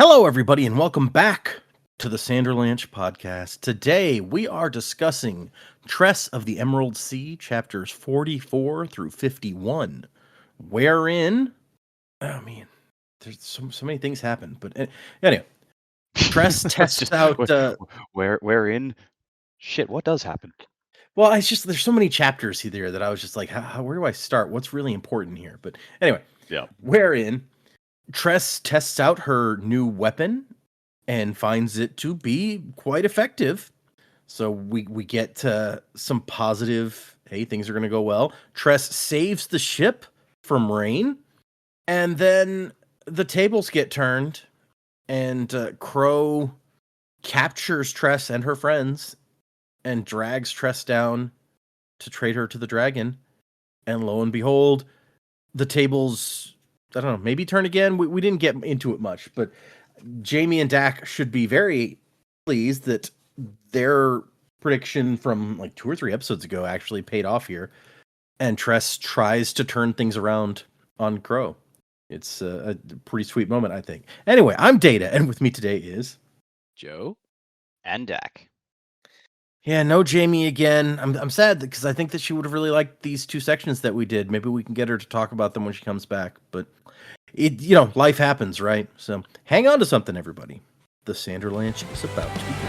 Hello, everybody, and welcome back to the Sanderlanche podcast. Today, we are discussing Tress of the Emerald Sea, chapters 44 through 51, wherein, there's so many things happen, but anyway, Tress tests out, wherein, shit, what does happen? well, there's so many chapters here that I was just like, where do I start? What's really important here? But anyway, Yeah. wherein Tress tests out her new weapon and finds it to be quite effective. So we get some positive, hey, things are going to go well. Tress saves the ship from rain, and then the tables get turned, and Crow captures Tress and her friends and drags Tress down to trade her to the dragon. And lo and behold, the tables, I don't know, maybe turn again. We didn't get into it much, but Jaymee and Dak should be very pleased that their prediction from like 2 or 3 episodes ago actually paid off here. And Tress tries to turn things around on Crow. It's a pretty sweet moment, I think. Anyway, I'm Data, and with me today is Joe and Dak. Yeah, no Jaymee again. I'm sad because I think that she would have really liked these 2 sections that we did. Maybe we can get her to talk about them when she comes back. But life happens, right? So hang on to something, everybody. The Sanderlanche is about to begin.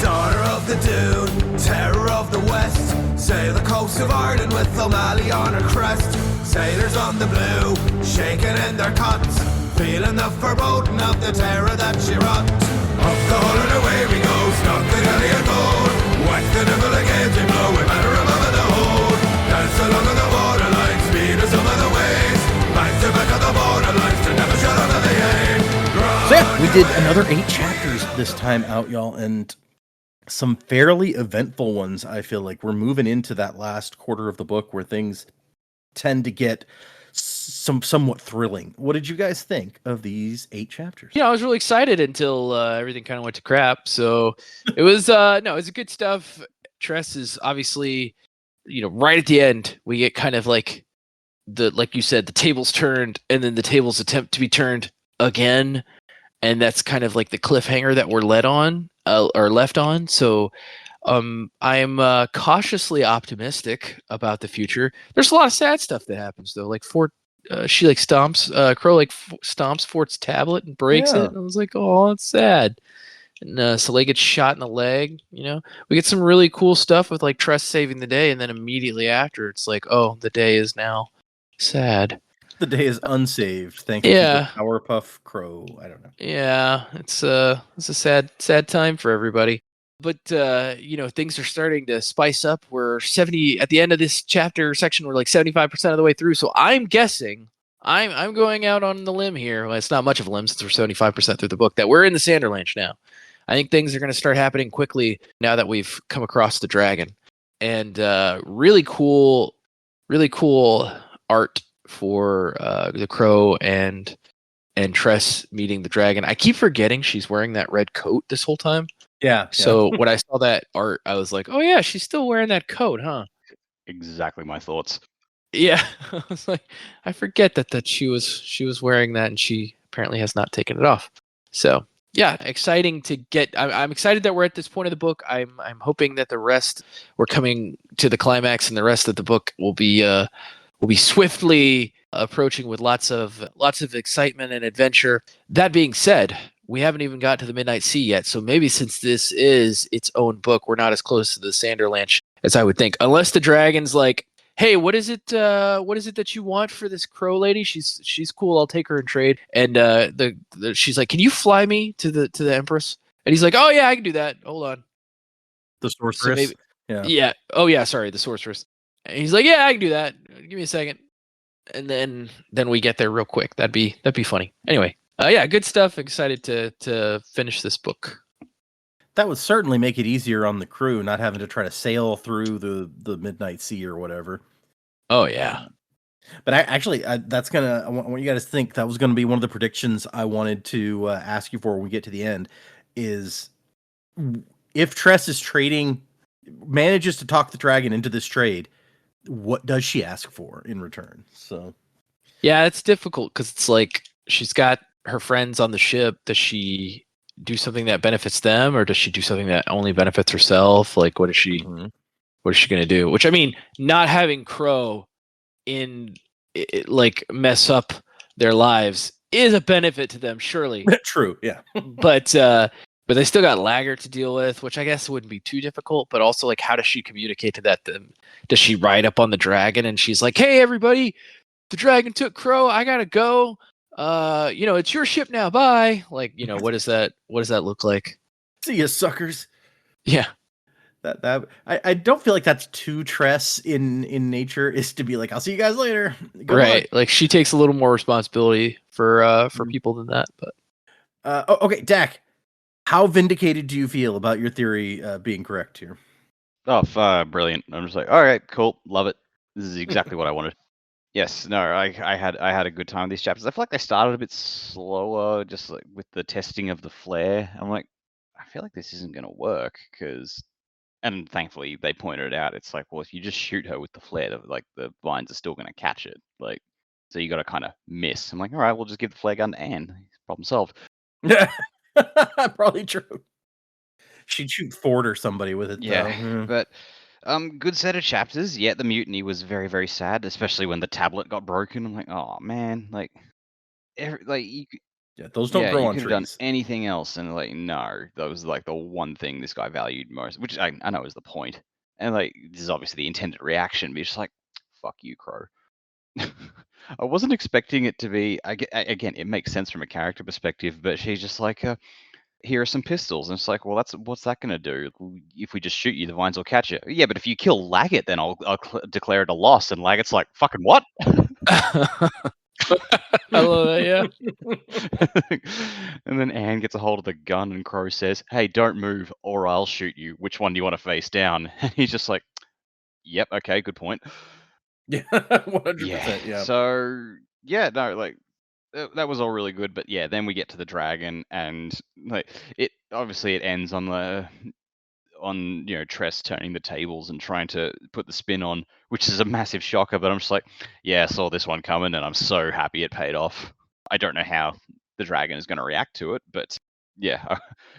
Daughter of the Dune, terror of the West, sail the coast of Ireland with O'Malley on her crest. Sailors on the blue, shaking in their cots, feeling the foreboding of the terror that she wrought. Up the hull and away we go, stuck the galley and gold, whack the nibble again to blow, we better remember the hold. Dance along on the waterline, speed of some of the waves, back to back on the borderlines to never shut out of the aim. So yeah, we did another 8 chapters this time out, y'all, and some fairly eventful ones. I feel like we're moving into that last quarter of the book where things tend to get somewhat thrilling. What did you guys think of these 8 chapters? Yeah, I was really excited until everything kind of went to crap. So it was it was good stuff. Tress is obviously, right at the end we get kind of like you said, the tables turned, and then the tables attempt to be turned again, and that's kind of like the cliffhanger that we're left on. So I'm cautiously optimistic about the future. There's a lot of sad stuff that happens though. Like she stomps Crow stomps Fort's tablet and breaks it. And I was like, oh, it's sad. And Soleil gets shot in the leg. We get some really cool stuff with like Tress saving the day, and then immediately after, it's like, oh, the day is now sad. The day is unsaved. Thanks to the Powerpuff Crow. I don't know. Yeah, it's a sad time for everybody. But things are starting to spice up. We're 70 at the end of this chapter section. We're like 75% of the way through. So I'm guessing I'm going out on the limb here. Well, it's not much of a limb since we're 75% through the book, that we're in the Sanderlanche now. I think things are going to start happening quickly now that we've come across the dragon. And really cool art for the Crow and Tress meeting the dragon. I keep forgetting she's wearing that red coat this whole time. Yeah. So when I saw that art, I was like, oh yeah, she's still wearing that coat, huh? Exactly my thoughts. Yeah. I was like, I forget that she was wearing that, and she apparently has not taken it off. So yeah, exciting to get. I'm excited that we're at this point of the book. I'm hoping that we're coming to the climax, and the rest of the book will be swiftly approaching with lots of excitement and adventure. That being said, we haven't even got to the Midnight Sea yet, so maybe since this is its own book, we're not as close to the Sanderlanche as I would think. Unless the dragon's like, hey, what is it that you want for this Crow lady? She's cool. I'll take her in trade. And she's like, can you fly me to the Empress? And he's like, oh yeah, I can do that. Hold on. The sorceress. So yeah. Oh yeah, sorry, the sorceress. And he's like, yeah, I can do that. Give me a second. And then we get there real quick. That'd be funny. Anyway, yeah, good stuff. Excited to finish this book. That would certainly make it easier on the crew, not having to try to sail through the Midnight Sea or whatever. Oh yeah. But I want you guys to think that was going to be one of the predictions I wanted to ask you for when we get to the end, is if Tress manages to talk the dragon into this trade, what does she ask for in return? So Yeah, it's difficult because it's like she's got her friends on the ship. Does she do something that benefits them, or does she do something that only benefits herself? Like, what is she? Mhm. What is she going to do? Which I mean, not having Crow in like mess up their lives is a benefit to them, surely. True. Yeah. But they still got Laggert to deal with, which I guess wouldn't be too difficult. But also, like, how does she communicate to that? Them? Does she ride up on the dragon and she's like, "Hey, everybody, the dragon took Crow. I gotta go. It's your ship now. Bye." Like, what does that? What does that look like? See ya, suckers. Yeah, I don't feel like that's too Tress in nature, is to be like, I'll see you guys later. Good right. luck. Like, she takes a little more responsibility for people than that. But Okay, Dak. How vindicated do you feel about your theory being correct here? Oh, brilliant! I'm just like, all right, cool, love it. This is exactly what I wanted. Yes, no, I had a good time with these chapters. I feel like they started a bit slower, just like with the testing of the flare. I'm like, I feel like this isn't gonna work and thankfully they pointed it out. It's like, well, if you just shoot her with the flare, like the vines are still gonna catch it. Like, so you got to kind of miss. I'm like, all right, we'll just give the flare gun to Anne. Problem solved. Yeah, probably true. She'd shoot Ford or somebody with it, though. Yeah, but good set of chapters. Yeah, the mutiny was very, very sad, especially when the tablet got broken. I'm like, oh man, like, like Yeah, those don't yeah, grow you on could have done trees. anything else, and like, no, that was like the one thing this guy valued most, which I know is the point. And like, this is obviously the intended reaction, but it's just like, fuck you, Crow. I wasn't expecting it to be. Again, it makes sense from a character perspective, but she's just like, here are some pistols. And it's like, well, what's that going to do? If we just shoot you, the vines will catch you. Yeah, but if you kill Laggett, then I'll declare it a loss. And Laggett's like, fucking what? I love that. Yeah. And then Anne gets a hold of the gun, and Crow says, "Hey, don't move, or I'll shoot you. Which one do you want to face down?" And he's just like, "Yep, okay, good point." Yeah, 100%. Yeah. Yeah. So yeah, no, like that was all really good, but yeah, then we get to the dragon, and like it obviously it ends on Tress turning the tables and trying to put the spin on, which is a massive shocker. But I'm just like, yeah, I saw this one coming, and I'm so happy it paid off. I don't know how the dragon is going to react to it, but yeah,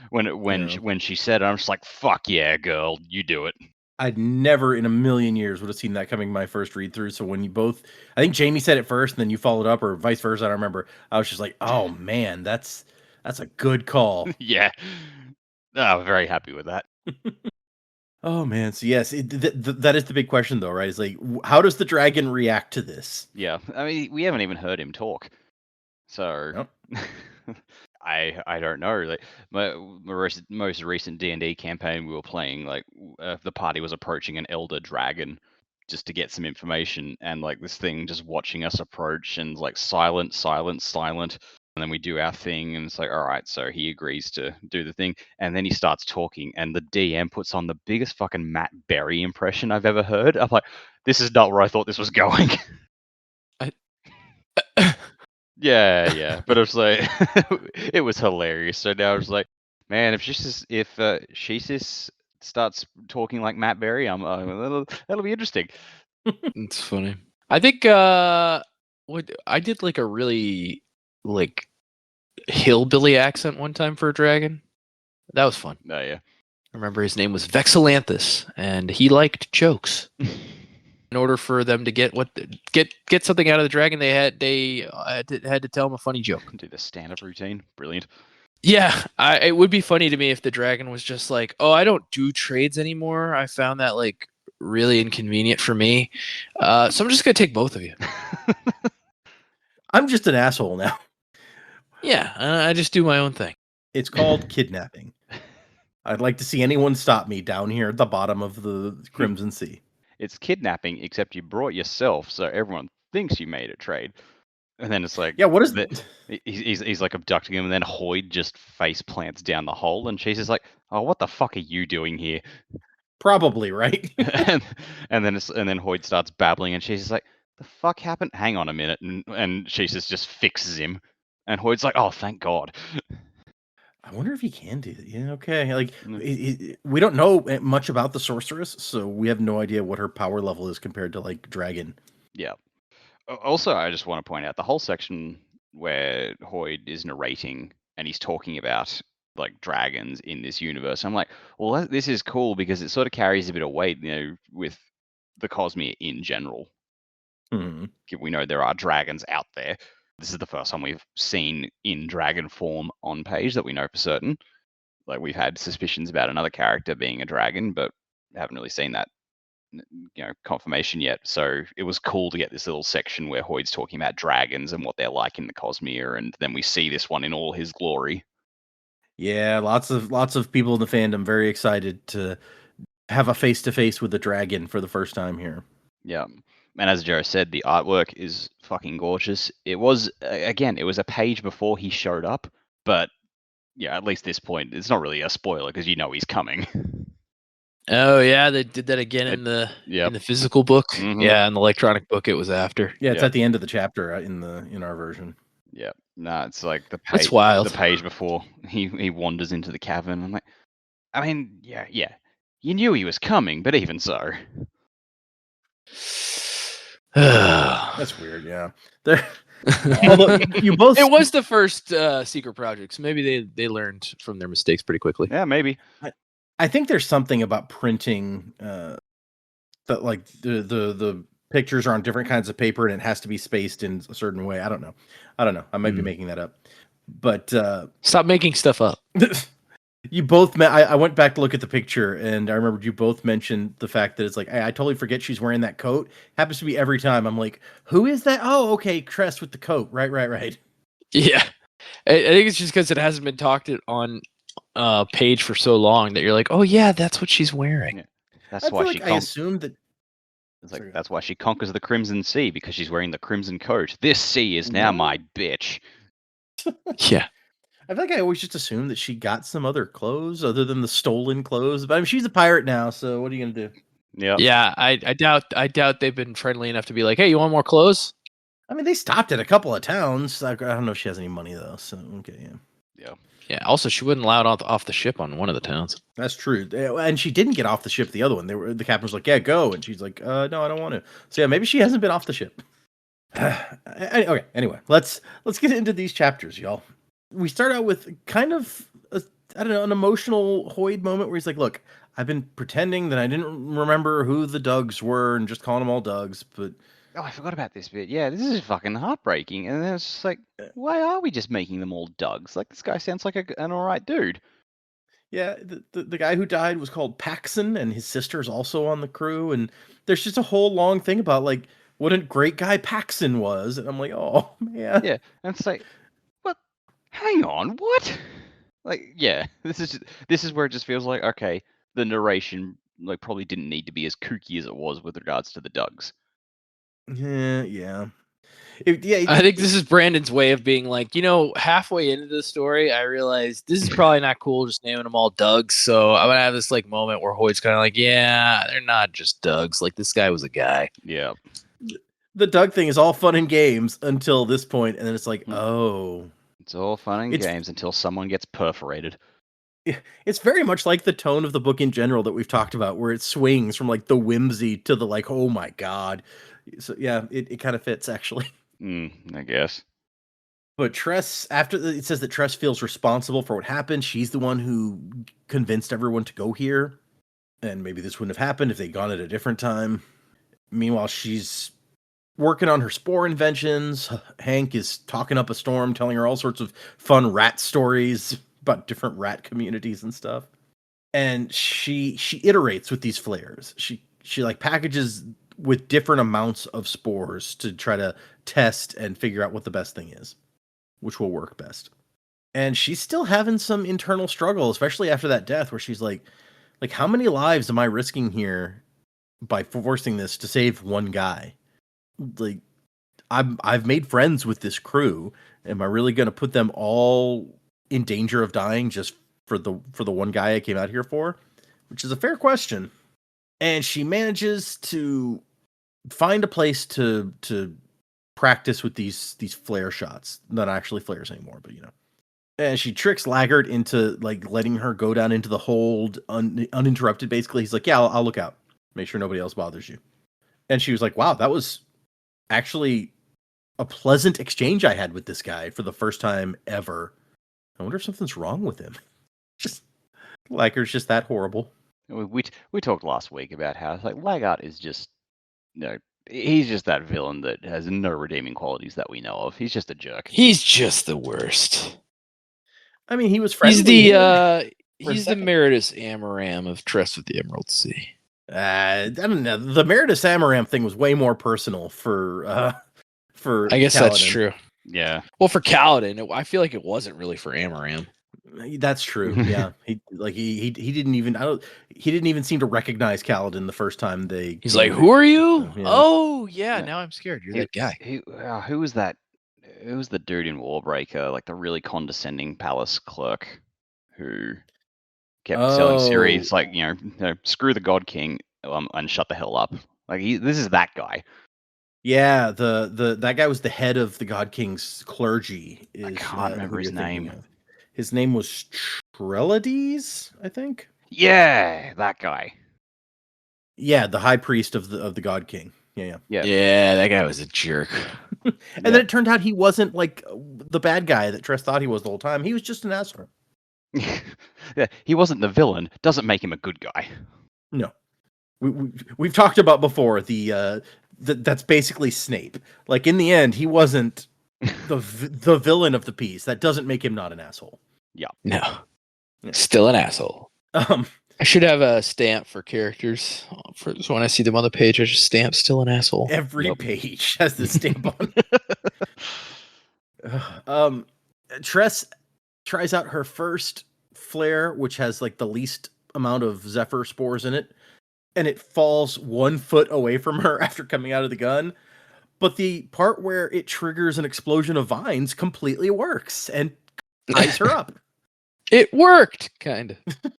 when she said it, I'm just like, fuck yeah, girl, you do it. I'd never in a million years would have seen that coming my first read through. So when you both, I think Jaymee said it first, and then you followed up, or vice versa. I don't remember. I was just like, oh man, that's a good call. Yeah, I'm very happy with that. Oh man, so yes, that is the big question, though, right? Is like, how does the dragon react to this? Yeah, I mean, we haven't even heard him talk. So Yep. I don't know. Like my most recent D&D campaign, we were playing like the party was approaching an elder dragon just to get some information, and like this thing just watching us approach and like silent, silent, silent. And then we do our thing, and it's like, all right, so he agrees to do the thing, and then he starts talking, and the DM puts on the biggest fucking Matt Berry impression I've ever heard. I'm like, this is not where I thought this was going. Yeah, but it was like it was hilarious. So now I was like, man, if Shesis starts talking like Matt Berry, that'll be interesting. It's funny. I think what I did like a really like hillbilly accent one time for a dragon. That was fun. Oh yeah. I remember his name was Vexalanthus, and he liked jokes. In order for them to get something out of the dragon, they had to tell him a funny joke. Do the stand-up routine. Brilliant. Yeah, it would be funny to me if the dragon was just like, "Oh, I don't do trades anymore. I found that like really inconvenient for me, so I'm just gonna take both of you." I'm just an asshole now. Yeah, I just do my own thing. It's called kidnapping. I'd like to see anyone stop me down here at the bottom of the Crimson Sea. It's kidnapping, except you brought yourself, so everyone thinks you made a trade. And then it's like, Yeah, what is he's like abducting him, and then Hoyd just face plants down the hole, and she's just like, "Oh, what the fuck are you doing here?" Probably, right? and then Hoyd starts babbling, and she's just like, "The fuck happened? Hang on a minute," and she just fixes him, and Hoyd's like, "Oh, thank God." I wonder if he can do that. Yeah, okay. Like, Mm. we don't know much about the sorceress, so we have no idea what her power level is compared to like dragon. Yeah. Also, I just want to point out the whole section where Hoyd is narrating and he's talking about like dragons in this universe. I'm like, well, this is cool because it sort of carries a bit of weight, with the Cosmere in general. Mhm. We know there are dragons out there. This is the first time we've seen in dragon form on page that we know for certain. Like, we've had suspicions about another character being a dragon, but haven't really seen that confirmation yet. So it was cool to get this little section where Hoyd's talking about dragons and what they're like in the Cosmere, and then we see this one in all his glory. Yeah, lots of people in the fandom very excited to have a face to face with the dragon for the first time here. Yeah. And as Joe said, the artwork is fucking gorgeous. It was, again, it was a page before he showed up, but yeah, at least this point, it's not really a spoiler because you know he's coming. Oh yeah, they did that again in Yep. the physical book. Mhm. Yeah, in the electronic book it was after. Yeah, it's Yep. at the end of the chapter in our version. Yeah, no, it's like the That's page, wild. the page before he wanders into the cavern. I'm like, I mean, yeah, you knew he was coming, but even so, That's weird. Yeah, although you both, it was the first secret project, so maybe they learned from their mistakes pretty quickly. yeah, maybe. I think there's something about printing that like the pictures are on different kinds of paper and it has to be spaced in a certain way. I don't know. I might be making that up, but Stop making stuff up. you both met. I went back to look at the picture, and I remembered you both mentioned the fact that it's like I totally forget she's wearing that coat. Happens to be every time. I'm like, who is that? Oh, okay, Tress with the coat. Right. Yeah, I think it's just because it hasn't been talked on page for so long that you're like, oh yeah, that's what she's wearing. Yeah. That's I why feel she. like I assumed that. It's like Sorry. that's why she conquers the Crimson Sea because she's wearing the crimson coat. This sea is now my bitch. Yeah. I feel like I always just assumed that she got some other clothes other than the stolen clothes. But I mean, she's a pirate now, so what are you gonna do? Yeah. Yeah, I doubt they've been friendly enough to be like, hey, you want more clothes? I mean, they stopped at a couple of towns. I don't know if she has any money though. So okay, yeah. Yeah. Also, she wouldn't allow it off the ship on one of the towns. That's true. And she didn't get off the ship. The other one, the captain was like, "Yeah, go," and she's like, "No, I don't want to." So yeah, maybe she hasn't been off the ship. Okay. Anyway, let's get into these chapters, y'all. We start out with kind of an emotional Hoyd moment where he's like, "Look, I've been pretending that I didn't remember who the Dougs were and just calling them all Dougs, but Oh, I forgot about this bit. Yeah, this is fucking heartbreaking. And then it's just like, why are we just making them all Dougs? Like, this guy sounds like an alright dude. yeah, the guy who died was called Paxson, and his sister is also on the crew, and there's just a whole long thing about like what a great guy Paxson was, and I'm like, oh man, Yeah, and it's like, what? Hang on, what? Like, yeah, this is where it just feels like, okay, the narration like probably didn't need to be as kooky as it was with regards to the Dougs. yeah. I think this is Brandon's way of being like, halfway into the story, I realized this is probably not cool just naming them all Dougs. So I'm gonna have this like moment where Hoyd's kind of like, yeah, they're not just Dougs. Like this guy was a guy. Yeah. The Doug thing is all fun and games until this point, and then it's like, oh, It's all fun and games until someone gets perforated. it's very much like the tone of the book in general that we've talked about, where it swings from like the whimsy to the like, oh my god. So yeah, it kind of fits actually. I guess. But Tress, it says that Tress feels responsible for what happened. She's the one who convinced everyone to go here. And maybe this wouldn't have happened if they'd gone at a different time. Meanwhile, she's working on her spore inventions. Hank is talking up a storm, telling her all sorts of fun rat stories about different rat communities and stuff. And she iterates with these flares. She like packages with different amounts of spores to try to test and figure out what the best thing is, which will work best. And she's still having some internal struggle, especially after that death, where she's like how many lives am I risking here by forcing this to save one guy? Like, I've made friends with this crew. Am I really going to put them all in danger of dying just for the one guy I came out here for? Which is a fair question. And she manages to find a place to practice with these flare shots. Not actually flares anymore, but And she tricks Laggard into like letting her go down into the hold uninterrupted. Basically, he's like, "Yeah, I'll look out. Make sure nobody else bothers you." And she was like, "Wow, that was actually a pleasant exchange I had with this guy for the first time ever. I wonder if something's wrong with him. Just Liger's just that horrible. We talked last week about how like Laggart is just he's just that villain that has no redeeming qualities that we know of. He's just a jerk. He's just the worst. I mean, he was friendly. He's the Meredith Amaram of Tress with the Emerald Sea. I don't know. The Meredith Amaram thing was way more personal for I guess Kaladin. That's true. Yeah. Well, for Kaladin, I feel like it wasn't really for Amaram. That's true. Yeah. He didn't even seem to recognize Kaladin the first time they. He's like, "Who are you?" Yeah. Oh, yeah. Now I'm scared. You're that guy. Who was that? Who was the dude in Warbreaker? Like the really condescending palace clerk who kept selling series like screw the God King and shut the hell up. Like this is that guy. Yeah, that guy was the head of the God King's clergy. I can't remember his name. His name was Trelades, I think. Yeah, that guy. Yeah, the high priest of the God King. Yeah. That guy was a jerk. And then it turned out he wasn't like the bad guy that Tress thought he was the whole time. He was just an asshole. Yeah, he wasn't the villain. Doesn't make him a good guy. No, we've talked about before that's basically Snape. Like in the end, he wasn't the villain of the piece. That doesn't make him not an asshole. Yeah. No. Still an asshole. I should have a stamp for characters. So when I see them on the page, I just stamp "still an asshole." Every page has the stamp on. Tress tries out her first flare, which has like the least amount of Zephyr spores in it, and it falls 1 foot away from her after coming out of the gun. But the part where it triggers an explosion of vines completely works and ties her up. It worked, kind of.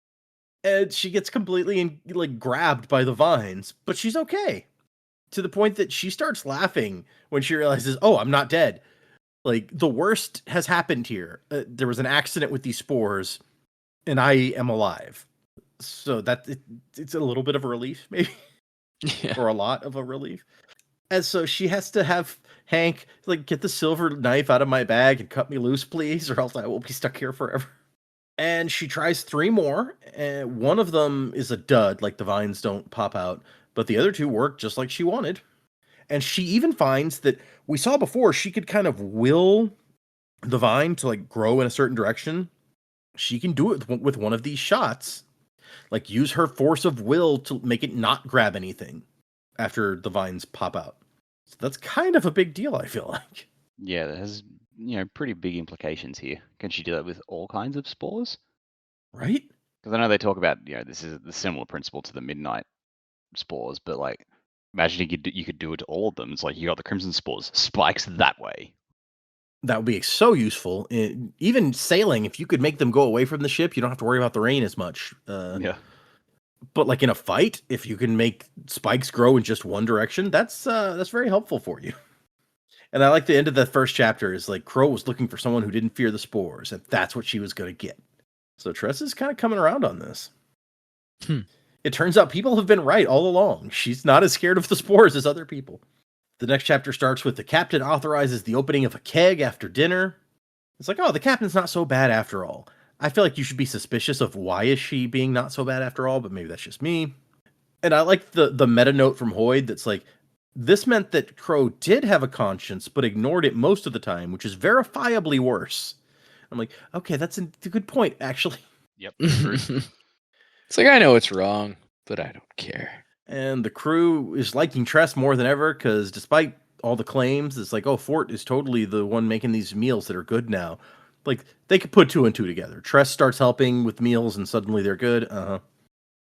And she gets completely grabbed by the vines, but she's okay. To the point that she starts laughing when she realizes, oh, I'm not dead. Like, the worst has happened here. There was an accident with these spores, and I am alive. So it's a little bit of a relief, maybe. Yeah. Or a lot of a relief. And so she has to have Hank, get the silver knife out of my bag and cut me loose, please, or else I will be stuck here forever. And she tries 3 more, and one of them is a dud, like the vines don't pop out, but the other 2 work just like she wanted. And she even finds that we saw before she could kind of will the vine to grow in a certain direction. She can do it with one of these shots, use her force of will to make it not grab anything after the vines pop out. So that's kind of a big deal, I feel like. Yeah, that has pretty big implications here. Can she do that with all kinds of spores? Right? Because I know they talk about this is the similar principle to the midnight spores, but imagine you could do it to all of them. It's like you got the crimson spores, spikes that way. That would be so useful. Even sailing, if you could make them go away from the ship, you don't have to worry about the rain as much. Yeah. But in a fight, if you can make spikes grow in just one direction, that's very helpful for you. And I like the end of the first chapter is Crow was looking for someone who didn't fear the spores, and that's what she was going to get. So Tress is kind of coming around on this. It turns out people have been right all along. She's not as scared of the spores as other people. The next chapter starts with the captain authorizes the opening of a keg after dinner. It's like, oh, the captain's not so bad after all. I feel like you should be suspicious of why is she being not so bad after all, but maybe that's just me. And I like the meta note from Hoyd that's this meant that Crow did have a conscience, but ignored it most of the time, which is verifiably worse. I'm like, okay, that's a good point, actually. Yep. It's I know it's wrong, but I don't care. And the crew is liking Tress more than ever, because despite all the claims, it's oh, Fort is totally the one making these meals that are good now. They could put 2 and 2 together. Tress starts helping with meals, and suddenly they're good.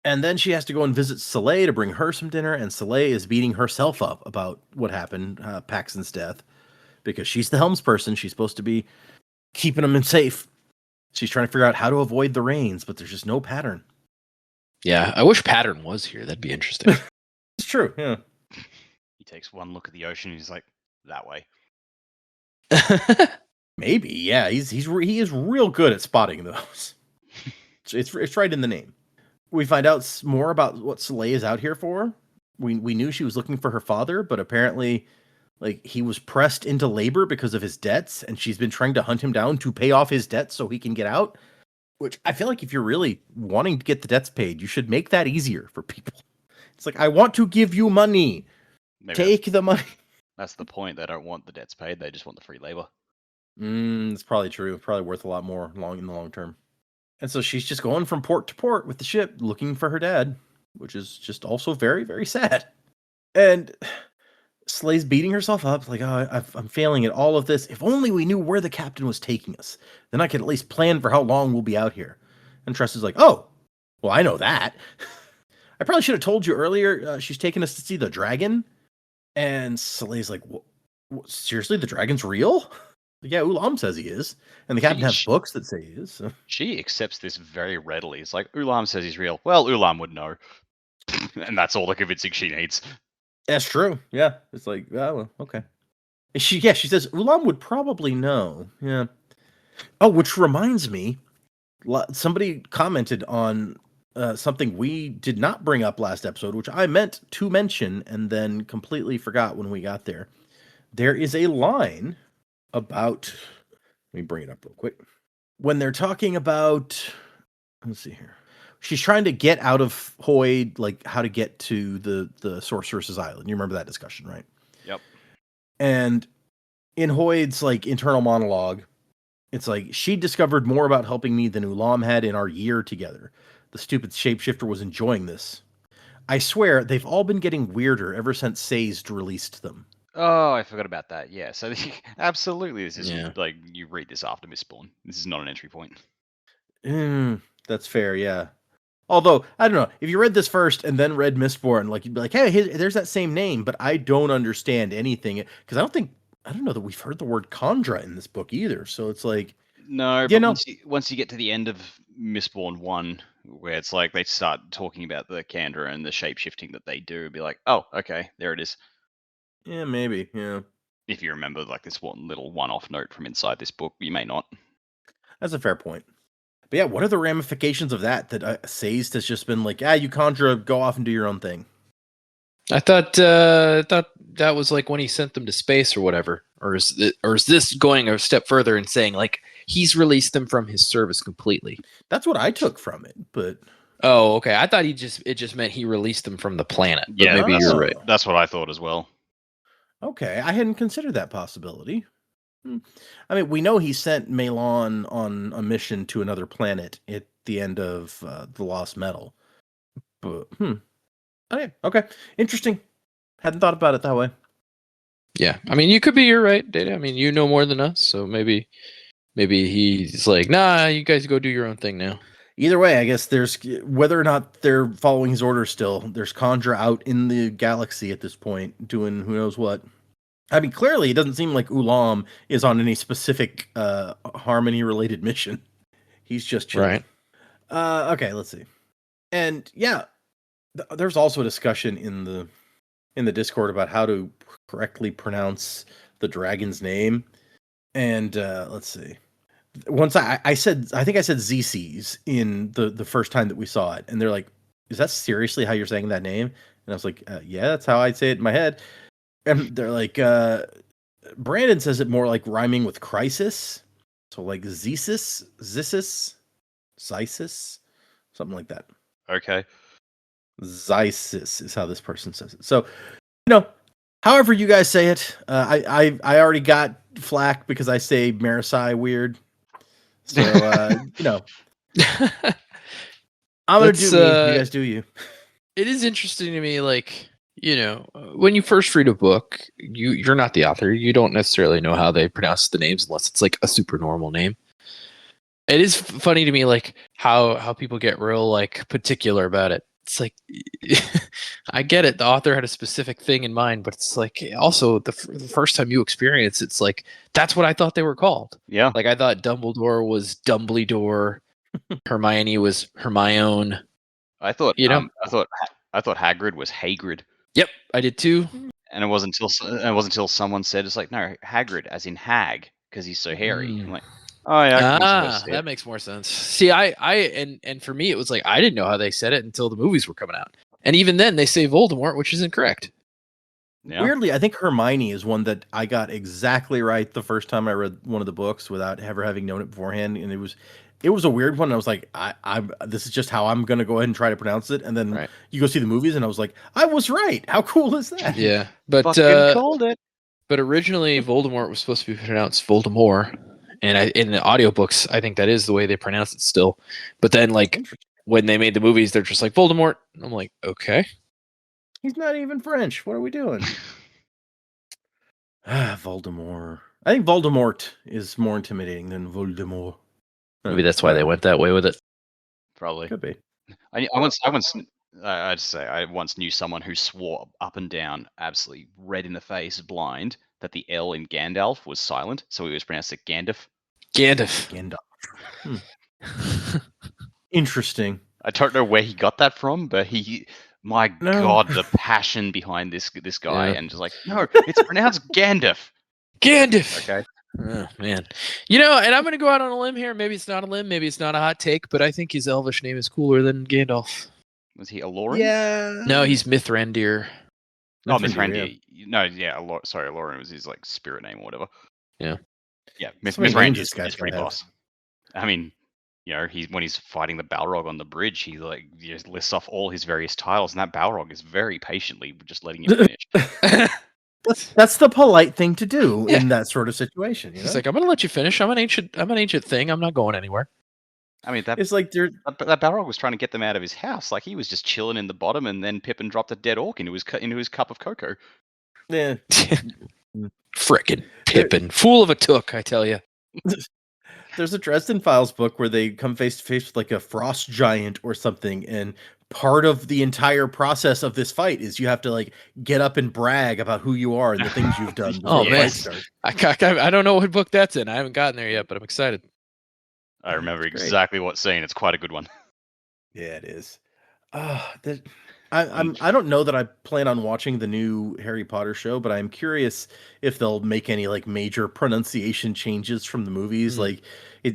And then she has to go and visit Soleil to bring her some dinner, and Soleil is beating herself up about what happened, Paxton's death, because she's the helmsperson. She's supposed to be keeping them safe. She's trying to figure out how to avoid the rains, but there's just no pattern. Yeah, I wish Pattern was here. That'd be interesting. It's true, yeah. He takes one look at the ocean, and he's like, that way. Maybe, yeah. He is real good at spotting those. It's right in the name. We find out more about what Soleil is out here for. We knew she was looking for her father, but apparently Like, he was pressed into labor because of his debts, and she's been trying to hunt him down to pay off his debts so he can get out. Which I feel like if you're really wanting to get the debts paid, you should make that easier for people. It's like, I want to give you money. Maybe Take the money. that's the point. They don't want the debts paid. They just want the free labor. It's probably true. Probably worth a lot more in the long term. And so she's just going from port to port with the ship looking for her dad, which is just also very, very sad. And Slay's beating herself up, like, oh, I'm failing at all of this. If only we knew where the captain was taking us, then I could at least plan for how long we'll be out here. And Tress is like, oh, well, I know that. I probably should have told you earlier. She's taking us to see the dragon. And Slay's like, seriously, the dragon's real? Yeah, Ulam says he is. And the captain has books that say he is. So. She accepts this very readily. It's like, Ulam says he's real. Well, Ulam would know. And that's all the convincing she needs. That's true. Yeah. It's like, oh, well, okay. She says, Ulam would probably know. Yeah. Oh, which reminds me, somebody commented on something we did not bring up last episode, which I meant to mention and then completely forgot when we got there. There is a line about, let me bring it up real quick. When they're talking about, let's see here. She's trying to get out of Hoyd, like how to get to the Sorceress's Island. You remember that discussion, right? Yep. And in Hoyd's like internal monologue, it's like, she discovered more about helping me than Ulam had in our year together. The stupid shapeshifter was enjoying this. I swear, they've all been getting weirder ever since Sazed released them. Oh, I forgot about that. Yeah, so absolutely, this is like, you read this after Mistborn. This is not an entry point. That's fair, yeah. Although, I don't know, if you read this first and then read Mistborn, like, you'd be like, hey, there's that same name, but I don't understand anything. Because I don't know that we've heard the word Khandra in this book either. So it's like, no, but once you get to the end of Mistborn 1, where it's like they start talking about the Khandra and the shape-shifting that they do, be like, oh, okay, there it is. Yeah, maybe, yeah. If you remember, like, this one little one-off note from inside this book, you may not. That's a fair point. But yeah, what are the ramifications of that Sazed has just been like, you Khandra, go off and do your own thing? I thought that was like when he sent them to space or whatever. Or is this going a step further and saying like he's released them from his service completely? That's what I took from it, but oh, okay. I thought it just meant he released them from the planet. But yeah, maybe you're right. That's what I thought as well. Okay, I hadn't considered that possibility. I mean, we know he sent Melon on a mission to another planet at the end of The Lost Metal. But, okay. Interesting. Hadn't thought about it that way. Yeah, I mean, you're right, Data. I mean, you know more than us, so maybe he's like, nah, you guys go do your own thing now. Either way, I guess there's, whether or not they're following his orders still, there's Khandra out in the galaxy at this point, doing who knows what. I mean, clearly, it doesn't seem like Ulam is on any specific Harmony-related mission. He's just chilling. Right. Okay, let's see. And yeah, there's also a discussion in the Discord about how to correctly pronounce the dragon's name. And let's see. Once I said, I think I said Zcs in the first time that we saw it, and they're like, "Is that seriously how you're saying that name?" And I was like, "Yeah, that's how I'd say it in my head." And they're like, Brandon says it more like rhyming with crisis. So like Zesis, Zysis, something like that. Okay. Zysis is how this person says it. So, however you guys say it, I already got flack because I say Marisai weird. So, I'm going to do me. You guys do you. It is interesting to me, like, when you first read a book, you're not the author. You don't necessarily know how they pronounce the names unless it's like a super normal name. It is funny to me, like how people get real like particular about it. It's like, I get it. The author had a specific thing in mind, but it's like also the first time you experience, it's like that's what I thought they were called. Yeah, like I thought Dumbledore was Dumbledore, Hermione was Hermione. I thought I thought Hagrid was Hagrid. Yep, I did too. And it wasn't until someone said it's like, no, Hagrid as in hag because he's so hairy. I'm like, oh yeah, that makes more sense. See, and for me it was like I didn't know how they said it until the movies were coming out, and even then they say Voldemort, which is incorrect. Yeah. Weirdly, I think Hermione is one that I got exactly right the first time I read one of the books without ever having known it beforehand, and it was a weird one. I was like, I'm this is just how I'm gonna go ahead and try to pronounce it, and then Right. you go see the movies, and I was like, I was right. How cool is that? Yeah, but Fucking called it. but originally Voldemort was supposed to be pronounced Voldemort, and in the audiobooks, I think that is the way they pronounce it still. But then, like Interesting. when they made the movies, they're just like Voldemort. I'm like, okay, He's not even French. What are we doing? Voldemort. I think Voldemort is more intimidating than Voldemort. maybe that's why they went that way with it. Probably. Could be. I just say I once knew someone who swore up and down, absolutely red in the face, blind, that the L in Gandalf was silent, so he was pronounced it Gandalf. Gandalf. Interesting. I don't know where he got that from, but my No. God, the passion behind this guy, Yeah. and just like, no, it's pronounced Gandalf. Gandalf. Okay. Oh man, and I'm gonna go out on a limb here. Maybe it's not a limb, maybe it's not a hot take, but I think his Elvish name is cooler than Gandalf. Was he Aloran? Yeah. No, he's Mithrandir. Oh, Mithrandir, Mithrandir. No, yeah, sorry, Aloran was his like spirit name or whatever. Yeah. Yeah, So many names Mithrandir this guy's is pretty gotta have. boss. I mean, when he's fighting the Balrog on the bridge, he like just lists off all his various titles, and that Balrog is very patiently just letting you finish. That's the polite thing to do Yeah. in that sort of situation. He's like, I'm gonna let you finish. I'm an ancient thing. I'm not going anywhere. I mean, that it's like they're Balrog was trying to get them out of his house. Like he was just chilling in the bottom, and then Pippin dropped a dead orc into his cup of cocoa. yeah. Frickin' Pippin, fool of a took, I tell you. There's a Dresden Files book where they come face to face with like a frost giant or something, and part of the entire process of this fight is you have to like get up and brag about who you are and the things you've done before Oh, the man. fight starts. I don't know what book that's in. I haven't gotten there yet, but I'm excited. I remember Great. exactly what scene. It's quite a good one. Yeah, it is. I don't know that I plan on watching the new Harry Potter show, but I'm curious if they'll make any like major pronunciation changes from the movies, like M.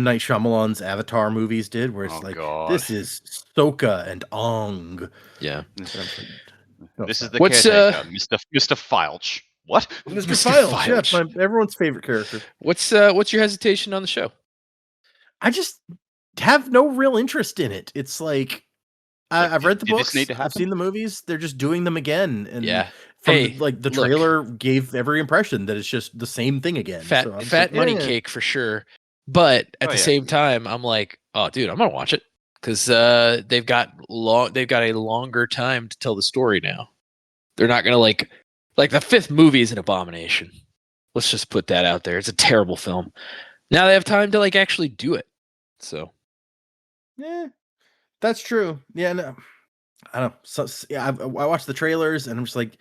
Night Shyamalan's Avatar movies did, where it's Oh, like God. this is Sokka and Ong. Yeah. And I'm like, no, This is stop. the What's, caretaker, Mr. Filch. What? Mr. Mr. Filch, yeah, Filch. everyone's favorite character. What's your hesitation on the show? I just have no real interest in it. It's like I've read the did this books, need to I've happen? seen the movies. They're just doing them again, and Yeah. from Hey, the look. trailer gave every impression that it's just the same thing again. Fat So I'm just fat like, money eh. cake for sure. But at Oh, the yeah. same time, I'm like, oh dude, I'm gonna watch it. Because they've got a longer time to tell the story now. They're not gonna like the fifth movie is an abomination. Let's just put that out there. It's a terrible film. Now they have time to like actually do it. So Yeah, that's true. Yeah, no, I don't know. So yeah, I watched the trailers, and I'm just like,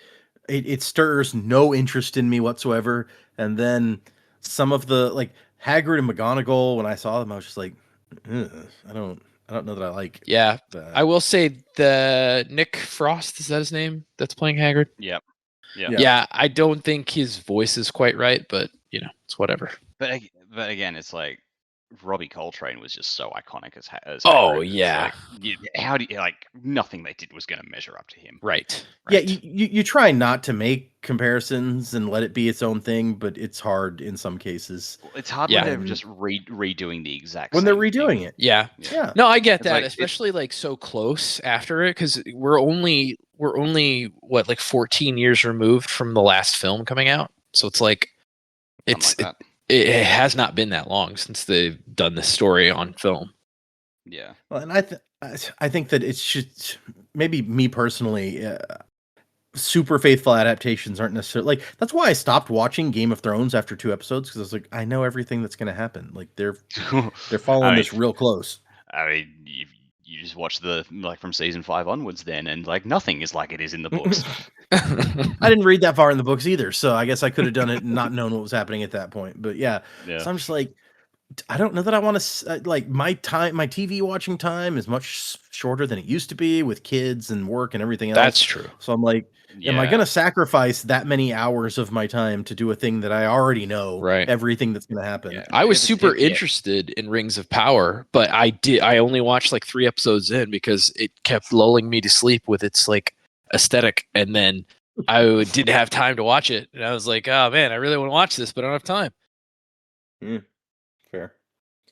it stirs no interest in me whatsoever. And then some of the like Hagrid and McGonagall, when I saw them, I was just like, "Ugh, I don't know that I like. yeah, that." I will say the Nick Frost, is that his name? That's playing Hagrid. Yep. Yeah. Yeah, I don't think his voice is quite right, but it's whatever. But again, it's like Robbie Coltrane was just so iconic as Oh, Hagrid. It's yeah. like, how do you like nothing they did was going to measure up to him. Right. Yeah, you try not to make comparisons and let it be its own thing, but it's hard in some cases. Well, it's hard Yeah. when they're just redoing the exact When same they're thing. redoing it. Yeah. Yeah. No, I get It's that, like, especially like so close after it, because we're only what, like 14 years removed from the last film coming out. So it's like something like that. it has not been that long since they've done this story on film. Yeah. Well, and I think that it should, maybe me personally, super faithful adaptations aren't necessarily like, that's why I stopped watching Game of Thrones after 2 episodes, because I was like, I know everything that's going to happen. Like they're following I mean, this real close. I mean, you just watch from season 5 onwards then, and like nothing is like it is in the books. I didn't read that far in the books either, so I guess I could have done it and not known what was happening at that point. But yeah, Yeah. so I'm just like, I don't know that I want to like my TV watching time is much shorter than it used to be with kids and work and everything else. That's true. So I'm like, am I Yeah. going to sacrifice that many hours of my time to do a thing that I already know Right. everything that's going to happen? Yeah. I was If super yeah. interested in Rings of Power, but I only watched like 3 episodes in because it kept lulling me to sleep with its like aesthetic, and then didn't have time to watch it, and I was like, oh man, I really want to watch this, but I don't have time. Fair.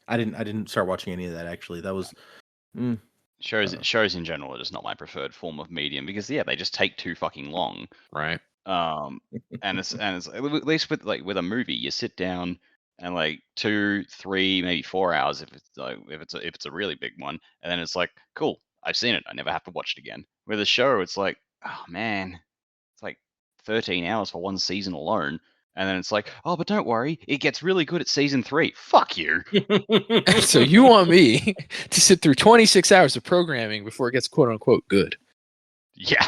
I didn't start watching any of that actually. That was Shows in general are just not my preferred form of medium because they just take too fucking long. Right. And it's at least with a movie, you sit down and like 2, 3, maybe 4 hours if it's a really big one, and then it's like, cool, I've seen it, I never have to watch it again. With a show, it's like, oh man, it's like 13 hours for one season alone, and then it's like, oh, but don't worry, it gets really good at season 3. Fuck you. So you want me to sit through 26 hours of programming before it gets quote unquote good? Yeah.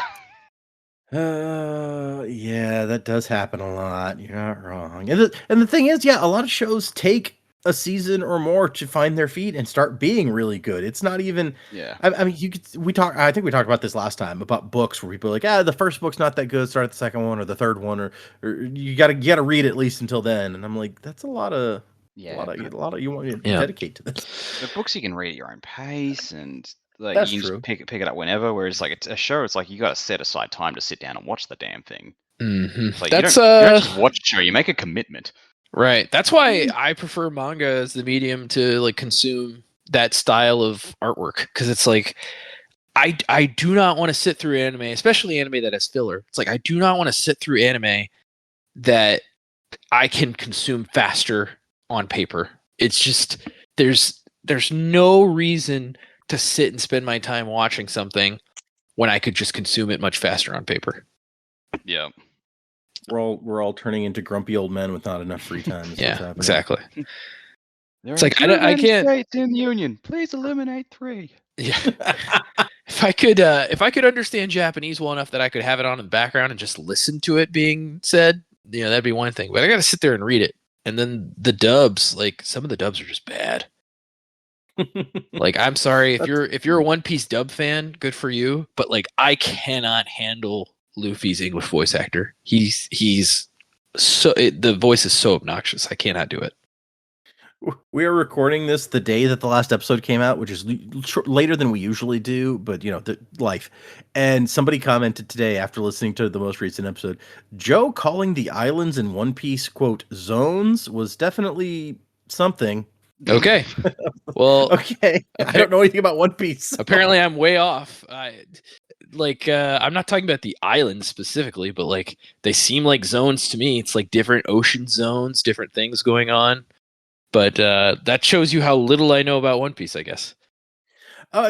Yeah, that does happen a lot. You're not wrong. And the thing is, yeah, a lot of shows take a season or more to find their feet and start being really good. It's not even. Yeah. I mean, I think we talked about this last time about books where people are like, the first book's not that good. Start at the second one or the third one, or you gotta read at least until then. And I'm like, that's a lot of. Yeah. A lot of you want to dedicate to this. The books you can read at your own pace, and like That's you can true. just pick it up whenever. Whereas like a show, it's like you got to set aside time to sit down and watch the damn thing. Mm-hmm. Like That's you don't just watch a show; you make a commitment. Right. That's why I prefer manga as the medium to like consume that style of artwork, because it's like I do not want to sit through anime, especially anime that has filler. It's like I do not want to sit through anime that I can consume faster on paper. It's just there's no reason to sit and spend my time watching something when I could just consume it much faster on paper. Yeah. We're all turning into grumpy old men with not enough free time. Yeah, exactly. It's like I can't. States in the Union. Please eliminate 3. Yeah. If I could understand Japanese well enough that I could have it on in the background and just listen to it being said, that'd be one thing. But I got to sit there and read it. And then the dubs, like some of the dubs are just bad. Like, I'm sorry if you're a One Piece dub fan, good for you. But like, I cannot handle Luffy's English voice actor. He's so the voice is so obnoxious. I cannot do it. We are recording this the day that the last episode came out, which is later than we usually do, but the life. And somebody commented today after listening to the most recent episode, Joe calling the islands in One Piece, quote, zones was definitely something. Okay. Well, okay. I don't know anything about One Piece. So. Apparently I'm way off. I'm not talking about the islands specifically, but like they seem like zones to me. It's like different ocean zones, different things going on. But that shows you how little I know about One Piece, I guess.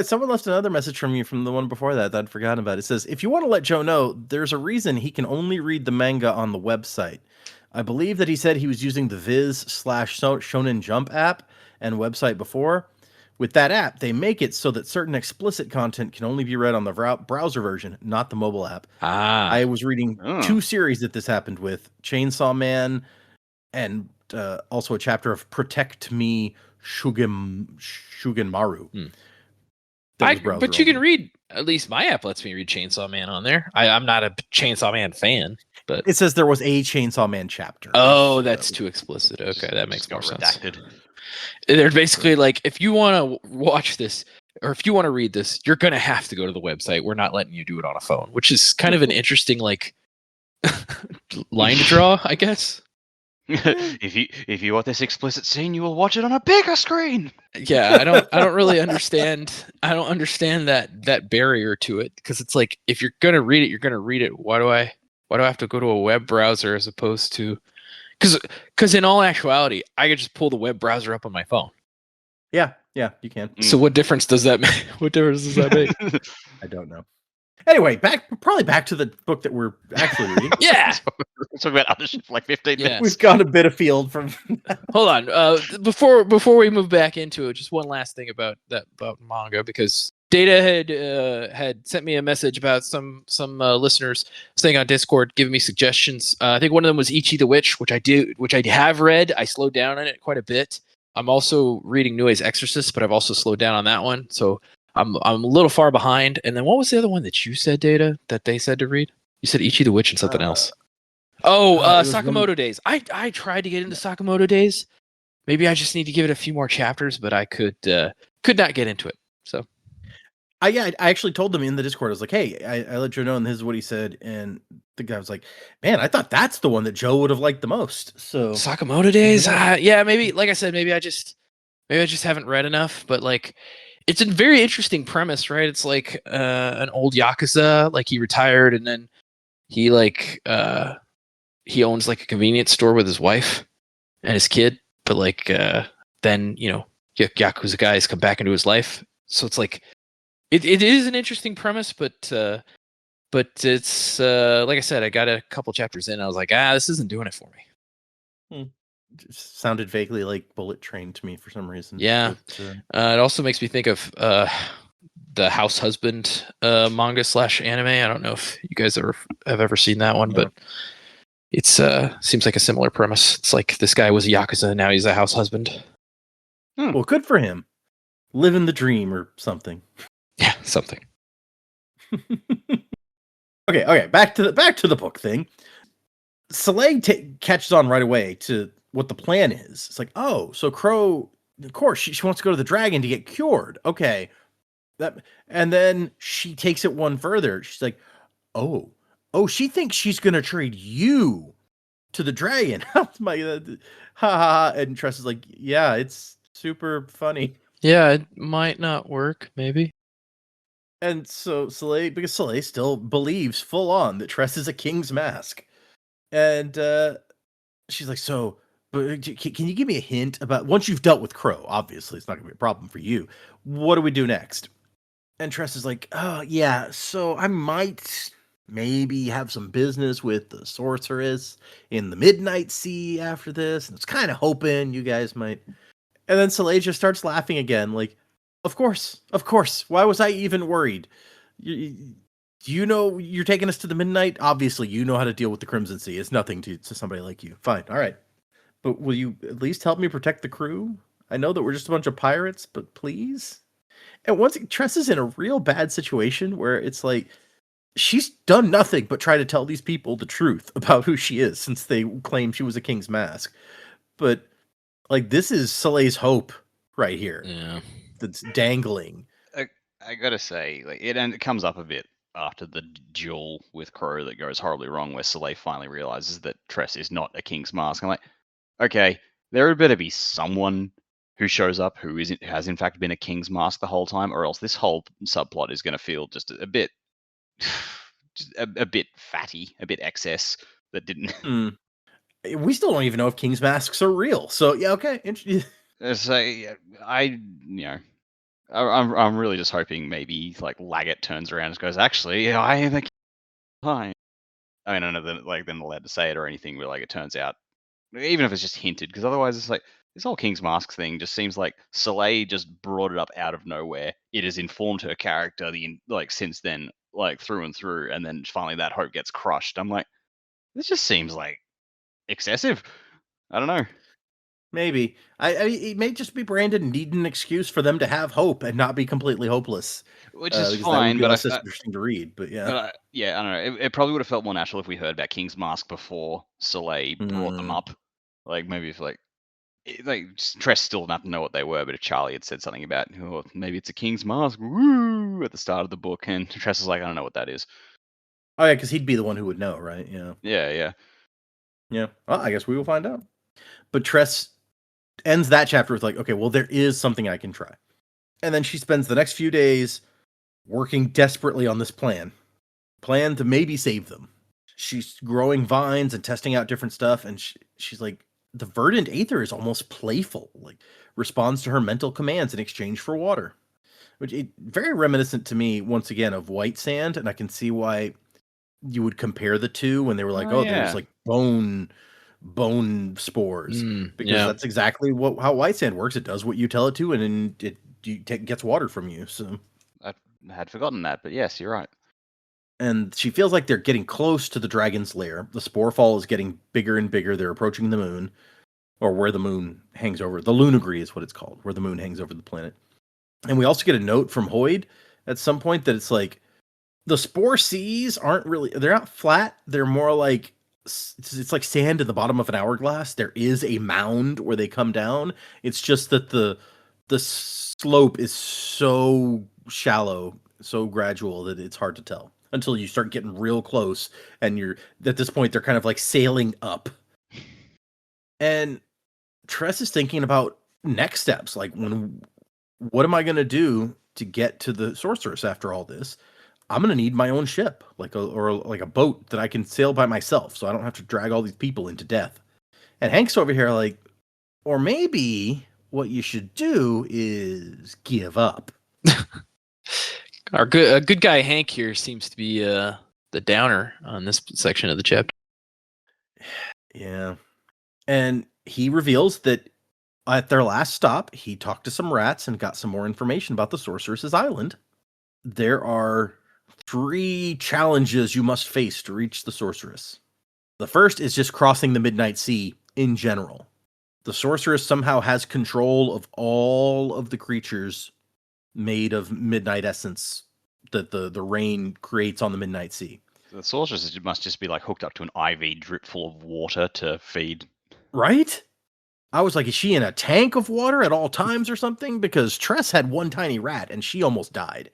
Someone left another message from you from the one before that I'd forgotten about. It says, if you want to let Joe know, there's a reason he can only read the manga on the website. I believe that he said he was using the Viz/Shonen Jump app and website before. With that app, they make it so that certain explicit content can only be read on the browser version, not the mobile app. I was reading 2 series that this happened with, Chainsaw Man and also a chapter of Protect Me Shugenmaru. But you can read, at least my app lets me read Chainsaw Man on there. I'm not a Chainsaw Man fan, but it says there was a Chainsaw Man chapter. Oh, that's too explicit. Okay, that makes more sense. They're basically like, if you want to watch this, or if you want to read this, you're going to have to go to the website. We're not letting you do it on a phone, which is kind of an interesting like line to draw, I guess. If you want this explicit scene, you will watch it on a bigger screen. Yeah, I don't really understand. I don't understand that barrier to it, because it's like, if you're gonna read it, you're gonna read it. Why do I have to go to a web browser as opposed to? Because in all actuality, I could just pull the web browser up on my phone. Yeah, you can. So what difference does that make? What difference does that make? I don't know. Anyway, back to the book that we're actually reading. Yeah. Talk about other shit for like 15 minutes. We've gone a bit afield from Hold on. Before we move back into it, just one last thing about manga, because Data had sent me a message about some listeners staying on Discord, giving me suggestions. I think one of them was Ichi the Witch, which I have read. I slowed down on it quite a bit. I'm also reading Nue's Exorcist, but I've also slowed down on that one. So I'm a little far behind. And then what was the other one that you said, Data, that they said to read? You said Ichi the Witch and something else. Sakamoto Days. I tried to get into Sakamoto Days. Maybe I just need to give it a few more chapters, but I could not get into it. So I actually told them in the Discord. I was like, "Hey, I let Joe know, and this is what he said." And the guy was like, "Man, I thought that's the one that Joe would have liked the most." So Sakamoto days. yeah. Yeah, maybe. Like I said, maybe I just haven't read enough. But like, it's a very interesting premise, right? It's like an old yakuza. Like he retired, and then he he owns like a convenience store with his wife and his kid. But like then yakuza guys come back into his life. So it's like it is an interesting premise, but it's like I said, I got a couple chapters in. I was like, this isn't doing it for me. Just sounded vaguely like Bullet Train to me for some reason. Yeah. But, It also makes me think of the House Husband manga / anime. I don't know if you guys have ever seen that one, but it's seems like a similar premise. It's like this guy was a yakuza, now he's a house husband. well, good for him. Living the dream or something. Yeah, something. Okay. Back to the book thing. Soleil catches on right away to what the plan is. It's like, oh, so Crow, of course, she wants to go to the dragon to get cured. Okay, and then she takes it one further. She's like, oh, she thinks she's gonna trade you to the dragon. Ha ha. And Tress is like, yeah, it's super funny. Yeah, it might not work, maybe. And so because Soleil still believes full on that Tress is a king's mask. And she's like, so, but can you give me a hint about, once you've dealt with Crow, obviously it's not gonna be a problem for you, what do we do next? And Tress is like, oh yeah, so I might maybe have some business with the sorceress in the Midnight Sea after this, and it's kind of hoping you guys might. And then Soleil just starts laughing again, like, of course, why was I even worried? You know, you're taking us to the Midnight. Obviously, you know how to deal with the Crimson Sea. It's nothing to somebody like you. Fine, all right. But will you at least help me protect the crew? I know that we're just a bunch of pirates, but please? And once Tress is in a real bad situation where it's like, she's done nothing but try to tell these people the truth about who she is since they claim she was a king's mask. But, like, this is Soleil's hope right here. Yeah. That's dangling. I gotta say, like, it comes up a bit after the duel with Crow that goes horribly wrong, where Soleil finally realizes that Tress is not a king's mask. I'm like, okay, there had better be someone who shows up who has in fact been a king's mask the whole time, or else this whole subplot is going to feel just a bit, just a bit fatty, a bit excess that didn't. We still don't even know if king's masks are real. So yeah, okay. So I'm really just hoping maybe like Laggett turns around and goes, actually, I am a king. Hi. I mean, I know that like they're not allowed to say it or anything, but like it turns out, even if it's just hinted, because otherwise it's like this whole King's Mask thing just seems like Soleil just brought it up out of nowhere. It has informed her character since then, like through and through, and then finally that hope gets crushed. I'm like, this just seems like excessive. I don't know. Maybe. It may just be Brandon needing an excuse for them to have hope and not be completely hopeless. Which is because fine, that would be but less interesting to read. But yeah. But yeah, I don't know. It probably would have felt more natural if we heard about King's Mask before Soleil brought them up. Like maybe if Tress still didn't have to know what they were, but if Charlie had said something about, oh, maybe it's a King's Mask, woo, at the start of the book, and Tress is like, I don't know what that is. Oh yeah, because he'd be the one who would know, right? Yeah. Yeah. Yeah. Well, I guess we will find out. But Tress ends that chapter with like, okay, well, there is something I can try. And then she spends the next few days working desperately on this plan to maybe save them. She's growing vines and testing out different stuff, and she's like, the verdant aether is almost playful, like responds to her mental commands in exchange for water, which is very reminiscent to me once again of white sand, and I can see why you would compare the two when they were like, there's like bone spores, because that's exactly how white sand works. It does what you tell it to, and then it gets water from you. So I had forgotten that, but yes, you're right. And she feels like they're getting close to the dragon's lair. The spore fall is getting bigger and bigger. They're approaching the moon, or where the moon hangs over. The lunagri is what it's called, where the moon hangs over the planet. And we also get a note from Hoyd at some point that it's like, the spore seas they're not flat. They're more like, it's like sand at the bottom of an hourglass. There is a mound where they come down. It's just that the slope is so shallow so gradual that it's hard to tell until you start getting real close, and you're at this point they're kind of like sailing up. And Tress is thinking about next steps, like what am I going to do to get to the sorceress after all this? I'm going to need my own ship, like a boat that I can sail by myself, so I don't have to drag all these people into death. And Hank's over here like, or maybe what you should do is give up. Our good guy Hank here seems to be the downer on this section of the chapter. Yeah. And he reveals that at their last stop, he talked to some rats and got some more information about the Sorceress's Island. There are 3 challenges you must face to reach the Sorceress. The first is just crossing the Midnight Sea in general. The Sorceress somehow has control of all of the creatures made of midnight essence that the rain creates on the Midnight Sea. The sorceress must just be like hooked up to an IV drip full of water to feed. Right? I was like, is she in a tank of water at all times or something? Because Tress had one tiny rat and she almost died.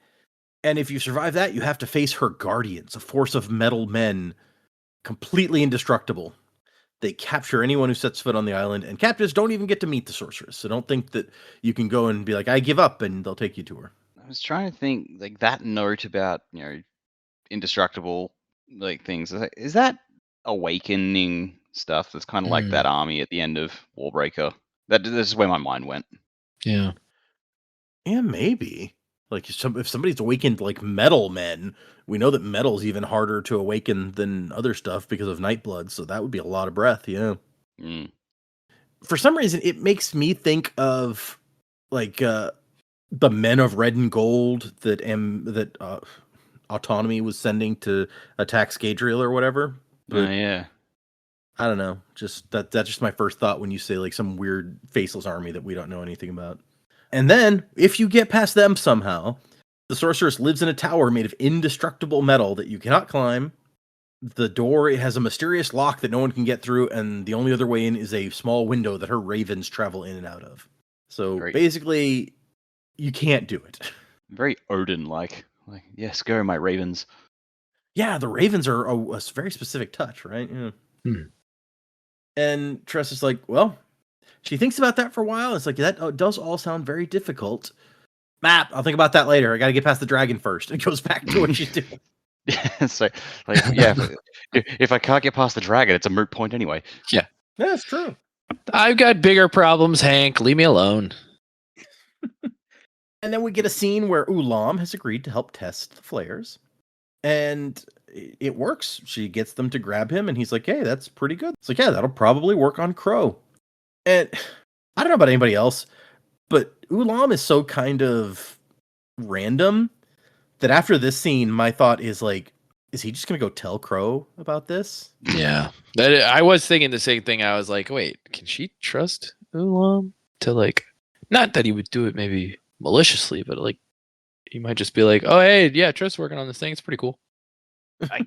And if you survive that, you have to face her guardians, a force of metal men, completely indestructible. They capture anyone who sets foot on the island, and captives don't even get to meet the sorceress. So don't think that you can go and be like, I give up, and they'll take you to her. I was trying to think, like, that note about, indestructible, like, things. Is that awakening stuff that's kind of like that army at the end of Warbreaker? This is where my mind went. Yeah. Yeah, maybe. Like, if somebody's awakened like metal men, we know that metal's even harder to awaken than other stuff because of Nightblood, so that would be a lot of breath, yeah. Mm. For some reason, it makes me think of, like, the Men of Red and Gold that Autonomy was sending to attack Scadrial or whatever. But Yeah. I don't know. Just that's just my first thought when you say like some weird faceless army that we don't know anything about. And then, if you get past them somehow, the sorceress lives in a tower made of indestructible metal that you cannot climb. The door, it has a mysterious lock that no one can get through, and the only other way in is a small window that her ravens travel in and out of. So basically, you can't do it. Very Odin-like. Like, yes, go, my ravens. Yeah, the ravens are a very specific touch, right? Yeah. And Tress is like, well, she thinks about that for a while. It's like, that does all sound very difficult. Map, I'll think about that later. I got to get past the dragon first. And goes back to what she's doing. Yeah, so, like, yeah, if I can't get past the dragon, it's a moot point anyway. Yeah. That's true. I've got bigger problems, Hank. Leave me alone. And then we get a scene where Ulam has agreed to help test the flares. And it works. She gets them to grab him, and he's like, hey, that's pretty good. It's like, yeah, that'll probably work on Crow. And I don't know about anybody else, but Ulam is so kind of random that after this scene, my thought is like, is he just going to go tell Crow about this? Yeah. I was thinking the same thing. I was like, wait, can she trust Ulam to, like, not that he would do it maybe maliciously, but like he might just be like, oh, hey, yeah, Tress working on this thing. It's pretty cool. I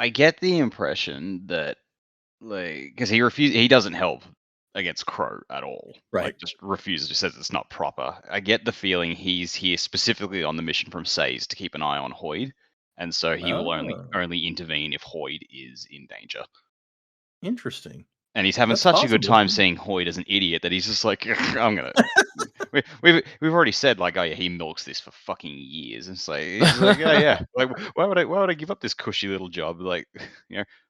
get the impression that, like, because he doesn't help against Crow at all. Right. Like, just refuses, just says it's not proper. I get the feeling he's here specifically on the mission from Says to keep an eye on Hoyd, and so he will only intervene if Hoyd is in danger. Interesting. And he's having such a good time seeing Hoyd as an idiot that he's just like, I'm gonna. We've already said, like, oh yeah, he milks this for fucking years. And it's like, he's like, oh yeah, like, why would I give up this cushy little job? Like,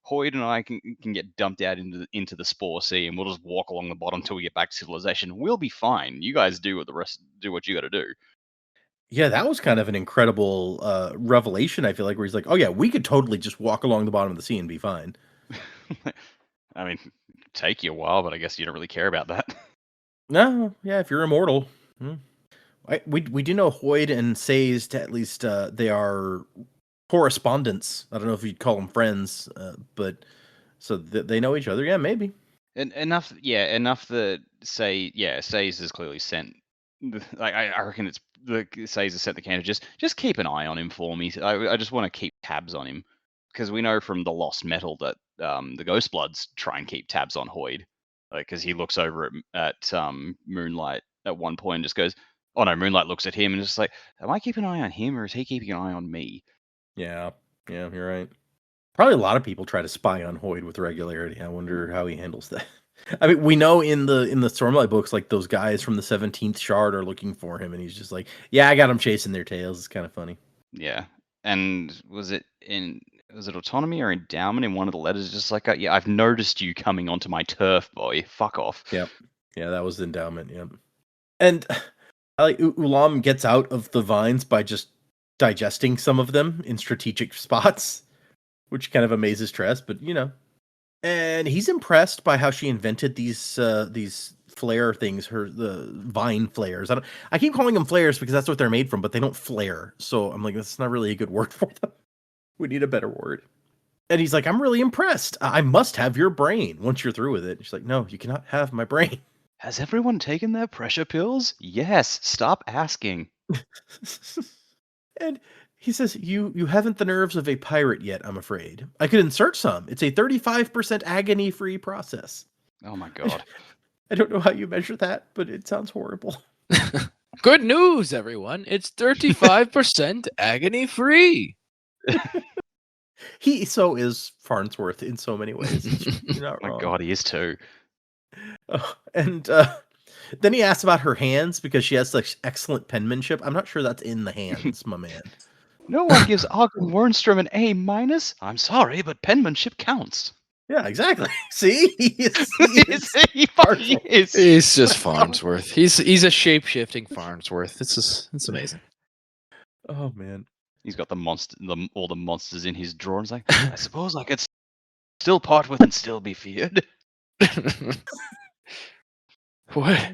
Hoyd and I can get dumped out into the Spore Sea, and we'll just walk along the bottom until we get back to civilization. We'll be fine. You guys do what you got to do. Yeah, that was kind of an incredible revelation. I feel like where he's like, oh yeah, we could totally just walk along the bottom of the sea and be fine. I mean, take you a while, but I guess you don't really care about that. No, yeah, if you're immortal. We do know Hoyd and Says, at least they are correspondents. I don't know if you'd call them friends, but so they know each other. Yeah, maybe. And enough that Says is clearly sent. Like, I reckon it's Says has sent the can to just keep an eye on him for me. I just want to keep tabs on him, because we know from the Lost Metal that the Ghostbloods try and keep tabs on Hoyd, like, because he looks over at Moonlight at one point and just goes, Oh no, Moonlight looks at him and is just like, am I keeping an eye on him or is he keeping an eye on me? Yeah, you're right. Probably a lot of people try to spy on Hoyd with regularity. I wonder how he handles that. I mean, we know in the Stormlight books, like those guys from the 17th Shard are looking for him, and he's just like, "Yeah, I got him chasing their tails." It's kind of funny. Yeah. And was it autonomy or endowment in one of the letters? Just like, yeah, I've noticed you coming onto my turf, boy. Fuck off. Yep. Yeah, that was the endowment. Yep. And I like Ulam gets out of the vines by just digesting some of them in strategic spots, which kind of amazes Tress. But and he's impressed by how she invented these flare things, the vine flares. I keep calling them flares because that's what they're made from, but they don't flare. So I'm like, that's not really a good word for them. We need a better word. And he's like, I'm really impressed. I must have your brain once you're through with it. And she's like, no, you cannot have my brain. Has everyone taken their pressure pills? Yes. Stop asking. And he says, you haven't the nerves of a pirate yet, I'm afraid. I could insert some. It's a 35% agony-free process. Oh my god. I don't know how you measure that, but it sounds horrible. Good news, everyone. It's 35% agony free. So is Farnsworth in so many ways. You're not Oh wrong. my god, he is too. And then he asks about her hands because she has such excellent penmanship. I'm not sure that's in the hands, my man. No one gives Ogden Wernstrom an A-. I'm sorry, but penmanship counts. Yeah, exactly. See? He fucking is. He's just Farnsworth. He's a shape-shifting Farnsworth. It's amazing. Oh man. He's got all the monsters in his drawer. And he's like, I suppose I could still part with and still be feared. What?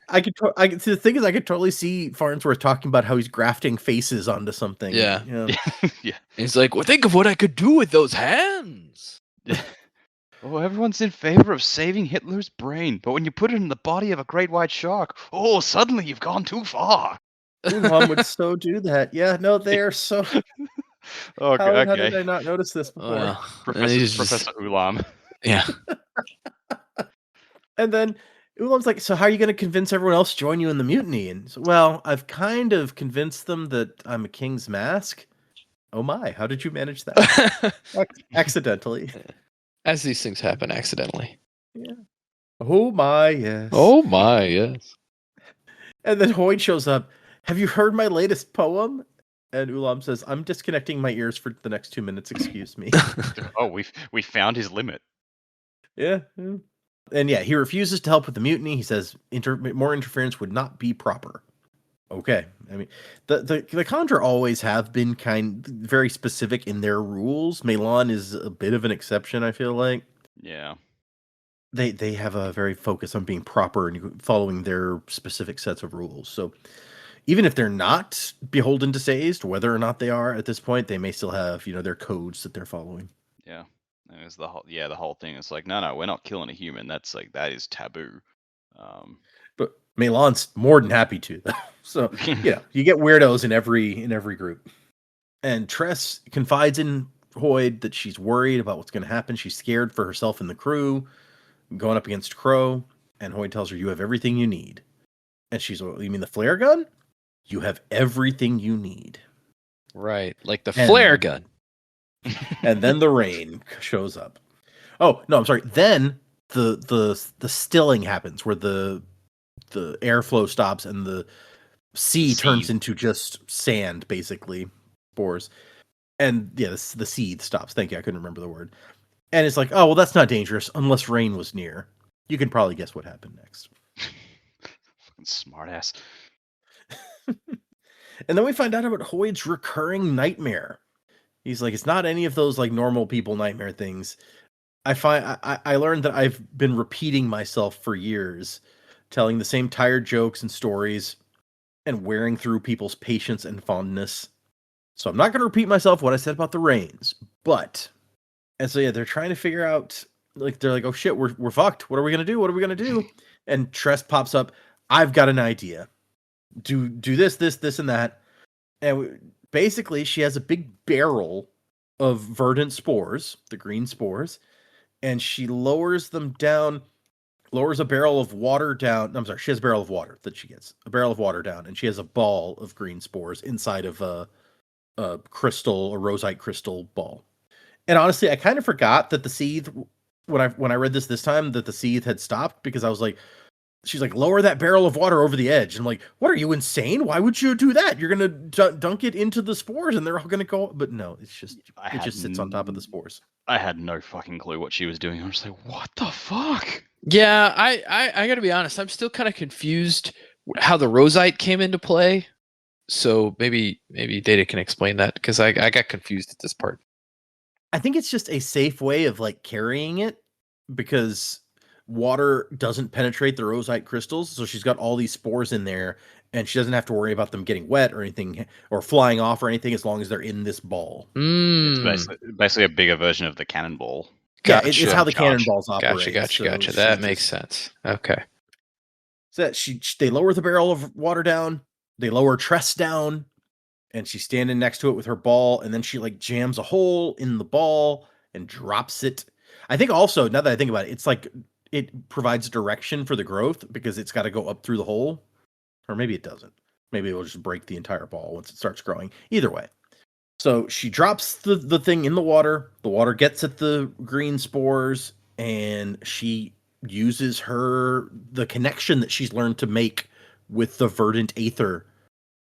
I could. The thing is, I could totally see Farnsworth talking about how he's grafting faces onto something. Yeah. Yeah. He's like, well, think of what I could do with those hands. Oh, everyone's in favor of saving Hitler's brain, but when you put it in the body of a great white shark, oh, suddenly you've gone too far. Mom would so do that. Yeah, no, they are so. Oh, How did I not notice this before? Well, Professor Ulam. Yeah. And then Ulam's like, so how are you going to convince everyone else to join you in the mutiny? And so, well, I've kind of convinced them that I'm a king's mask. Oh my, how did you manage that? Accidentally. As these things happen accidentally. Yeah. Oh my, yes. Oh my, yes. And then Hoyd shows up. Have you heard my latest poem? And Ulam says, I'm disconnecting my ears for the next 2 minutes. Excuse me. Oh, we found his limit. Yeah. And yeah, he refuses to help with the mutiny. He says more interference would not be proper. Okay. I mean, the Khandra always have been very specific in their rules. Melan is a bit of an exception, I feel like. Yeah. They have a very focus on being proper and following their specific sets of rules. So even if they're not beholden to Sazed, whether or not they are at this point, they may still have, their codes that they're following. Yeah. And it's the whole thing. It's like, no, we're not killing a human. That's like, that is taboo. But Melan's more than happy to, though. So, you get weirdos in every group. And Tress confides in Hoyd that she's worried about what's going to happen. She's scared for herself and the crew going up against Crow. And Hoyd tells her, you have everything you need. And she's, you mean the flare gun? You have everything you need. Right, like the flare gun. And then the rain shows up. Oh, no, I'm sorry. Then the stilling happens where the airflow stops and the sea turns into just sand, basically, spores. And yeah, the seed stops. Thank you. I couldn't remember the word. And it's like, oh, well, that's not dangerous unless rain was near. You can probably guess what happened next. Fucking smartass. And then we find out about Hoyd's recurring nightmare. He's like, it's not any of those like normal people nightmare things. I learned that I've been repeating myself for years, telling the same tired jokes and stories, and wearing through people's patience and fondness. So I'm not going to repeat myself what I said about the rains, but and so yeah, they're trying to figure out. Like they're like, oh shit, we're fucked. What are we gonna do? What are we gonna do? And Tress pops up. I've got an idea. Do this, and that. And basically, she has a big barrel of verdant spores, the green spores, and she lowers them down lowers a barrel of water down. I'm sorry, she has a barrel of water that she gets. A barrel of water down, and she has a ball of green spores inside of a crystal, a rosite crystal ball. And honestly, I kind of forgot that the seethe when I read this time that the seethe had stopped because I was like, she's like, lower that barrel of water over the edge. And I'm like, what, are you insane? Why would you do that? You're gonna dunk it into the spores and they're all gonna go. But no, it just sits on top of the spores. I had no fucking clue what she was doing. I was like, what the fuck? Yeah, I gotta be honest. I'm still kind of confused how the rosite came into play. So maybe Data can explain that because I got confused at this part. I think it's just a safe way of like carrying it because water doesn't penetrate the rosite crystals. So she's got all these spores in there and she doesn't have to worry about them getting wet or anything or flying off or anything as long as they're in this ball. It's basically a bigger version of the cannonball. Gotcha. Yeah, it's how the cannonballs operate. Gotcha. That makes sense. Okay. So they lower the barrel of water down. They lower Tress down. And she's standing next to it with her ball, and then she like jams a hole in the ball and drops it. I think also, now that I think about it, it's like it provides direction for the growth because it's got to go up through the hole. Or maybe it doesn't. Maybe it will just break the entire ball once it starts growing. Either way. So she drops the thing in the water. The water gets at the green spores, and she uses the connection that she's learned to make with the verdant aether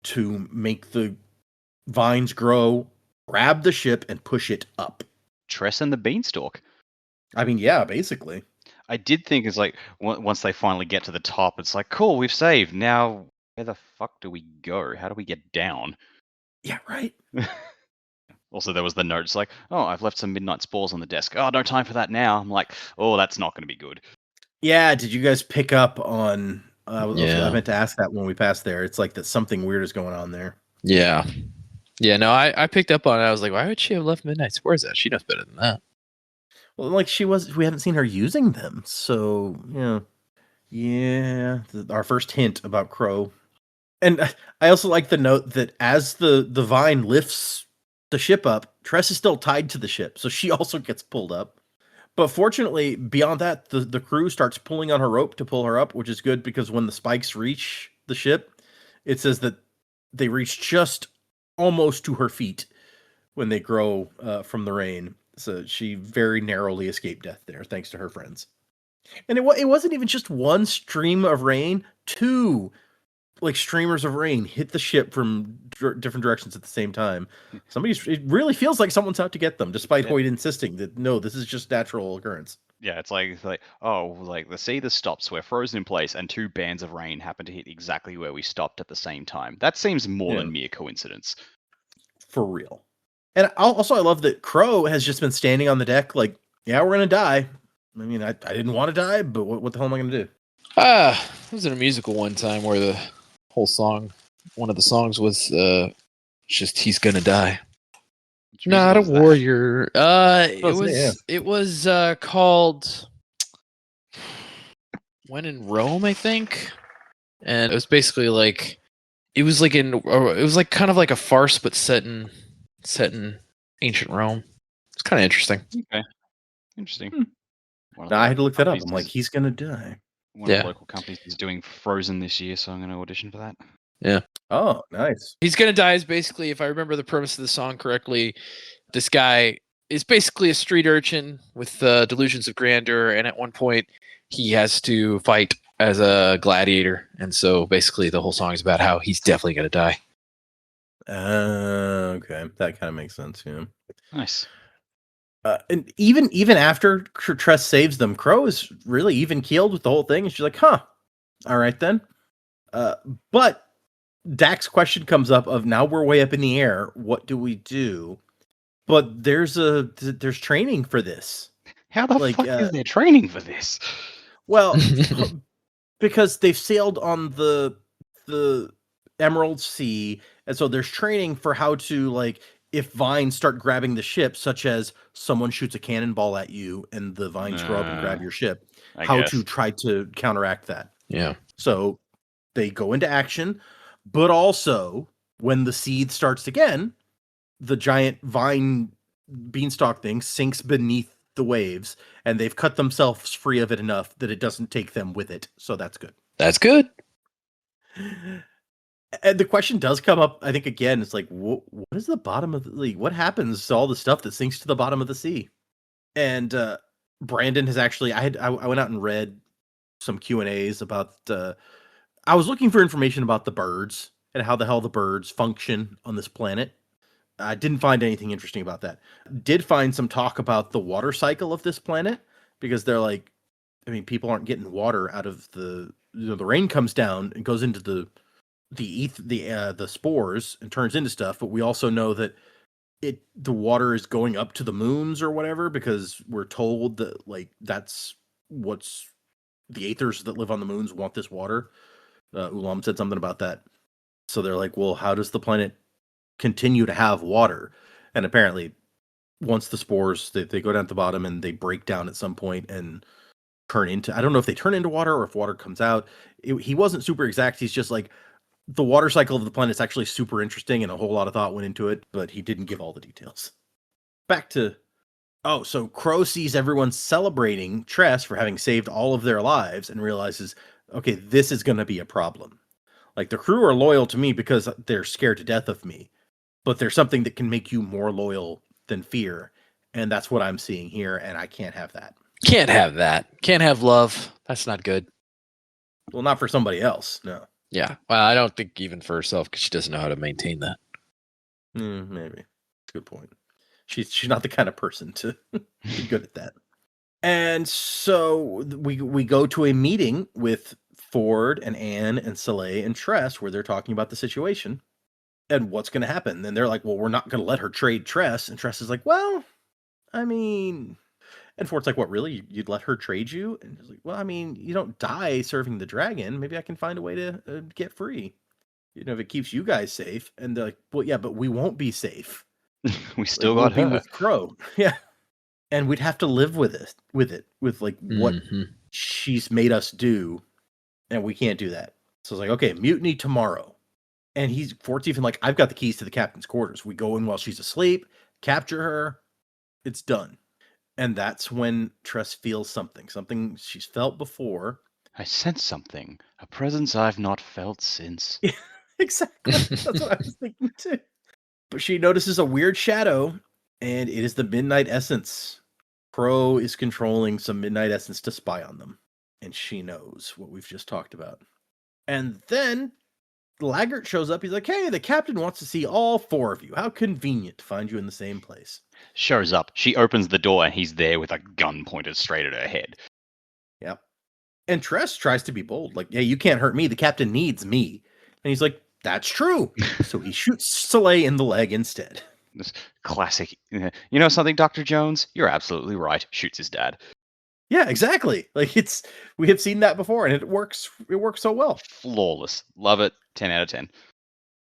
to make the vines grow, grab the ship, and push it up. Tress and the beanstalk. I mean, yeah, basically. I did think it's like once they finally get to the top, it's like, cool, we've saved. Now, where the fuck do we go? How do we get down? Yeah, right. Also, there was the notes like, oh, I've left some midnight spores on the desk. Oh, no time for that now. I'm like, oh, that's not going to be good. Yeah, did you guys pick up on... I meant to ask that when we passed there. It's like that something weird is going on there. Yeah. Yeah, no, I picked up on it. I was like, why would she have left midnight spores out? She knows better than that. Well, like we haven't seen her using them. So, our first hint about Crow. And I also like the note that as the vine lifts the ship up, Tress is still tied to the ship. So she also gets pulled up. But fortunately, beyond that, the crew starts pulling on her rope to pull her up, which is good because when the spikes reach the ship, it says that they reach just almost to her feet when they grow from the rain. So she very narrowly escaped death there, thanks to her friends. And it wasn't even just one stream of rain, two like streamers of rain hit the ship from different directions at the same time. It really feels like someone's out to get them, despite Hoyt insisting that no, this is just natural occurrence. Yeah, it's like oh, like the sea that stops, we're frozen in place, and two bands of rain happen to hit exactly where we stopped at the same time. That seems more than mere coincidence. For real. And I love that Crow has just been standing on the deck like, yeah, we're gonna die. I mean, I didn't want to die, but what the hell am I gonna do? I was in a musical one time where the whole song, one of the songs was just "He's Gonna Die." Not a warrior. It was called "When in Rome," I think, and it was basically like it was like kind of like a farce, but set in ancient Rome. It's kind of interesting. Okay, interesting. I had to look that up. I'm like, he's gonna die. One of the local companies is doing Frozen this year, so I'm going to audition for that. Yeah. Oh, nice. He's Gonna Die is basically, if I remember the premise of the song correctly, this guy is basically a street urchin with delusions of grandeur, and at one point he has to fight as a gladiator, and so basically the whole song is about how he's definitely going to die. Okay. That kind of makes sense, yeah. Nice. And even after Tress saves them, Crow is really even keeled with the whole thing. And she's like, huh, all right then. But Dak's question comes up of now we're way up in the air. What do we do? But there's training for this. How the fuck is there training for this? Well, because they've sailed on the Emerald Sea. And so there's training for how to like, if vines start grabbing the ship, such as someone shoots a cannonball at you and the vines grow up and grab your ship, to try to counteract that. Yeah. So they go into action, but also when the seethe starts again, the giant vine beanstalk thing sinks beneath the waves, and they've cut themselves free of it enough that it doesn't take them with it. So that's good. That's good. And the question does come up, I think, again. It's like, what is the bottom of the league? What happens to all the stuff that sinks to the bottom of the sea? And Brandon has actually, I went out and read some Q&As about, I was looking for information about the birds and how the hell the birds function on this planet. I didn't find anything interesting about that. Did find some talk about the water cycle of this planet, because they're like, I mean, people aren't getting water out of the rain comes down and goes into the spores and turns into stuff, but we also know that the water is going up to the moons or whatever, because we're told that, like, that's what's the aethers that live on the moons want this water. Ulam said something about that. So they're like, well, how does the planet continue to have water? And apparently once the spores, they go down at the bottom and they break down at some point and turn into, I don't know if they turn into water or if water comes out. He wasn't super exact. He's just like, the water cycle of the planet is actually super interesting and a whole lot of thought went into it, but he didn't give all the details. Back to, so Crow sees everyone celebrating Tress for having saved all of their lives and realizes, okay, this is going to be a problem. Like, the crew are loyal to me because they're scared to death of me, but there's something that can make you more loyal than fear. And that's what I'm seeing here. And I can't have that. Can't have that. Can't have love. That's not good. Well, not for somebody else. No. Yeah. Well, I don't think even for herself, because she doesn't know how to maintain that. Maybe. Good point. She's not the kind of person to be good at that. And so we go to a meeting with Ford and Anne and Soleil and Tress, where they're talking about the situation and what's going to happen. And they're like, well, we're not going to let her trade Tress. And Tress is like, well, I mean, and Ford's like, what, really? You'd let her trade you? And he's like, well, I mean, you don't die serving the dragon. Maybe I can find a way to get free. You know, if it keeps you guys safe. And they're like, well, yeah, but we won't be safe. We still Like, got we'll her. be with Crow. Yeah. And we'd have to live with it, with like what she's made us do. And we can't do that. So it's like, okay, mutiny tomorrow. And Fort's even like, I've got the keys to the captain's quarters. We go in while she's asleep, capture her. It's done. And that's when Tress feels something she's felt before. I sense something, a presence I've not felt since. Yeah, exactly. That's what I was thinking too. But she notices a weird shadow, and it is the Midnight Essence. Crow is controlling some Midnight Essence to spy on them, and she knows what we've just talked about. And then Laggert shows up. He's like, hey, the captain wants to see all four of you. How convenient to find you in the same place. Shows up. She opens the door and he's there with a gun pointed straight at her head. Yep. And Tress tries to be bold. Like, yeah, you can't hurt me. The captain needs me. And he's like, that's true. So he shoots Soleil in the leg instead. This classic. You know something, Dr. Jones? You're absolutely right. Shoots his dad. Yeah, exactly. Like, we have seen that before, and it works so well. Flawless. Love it. 10 out of 10.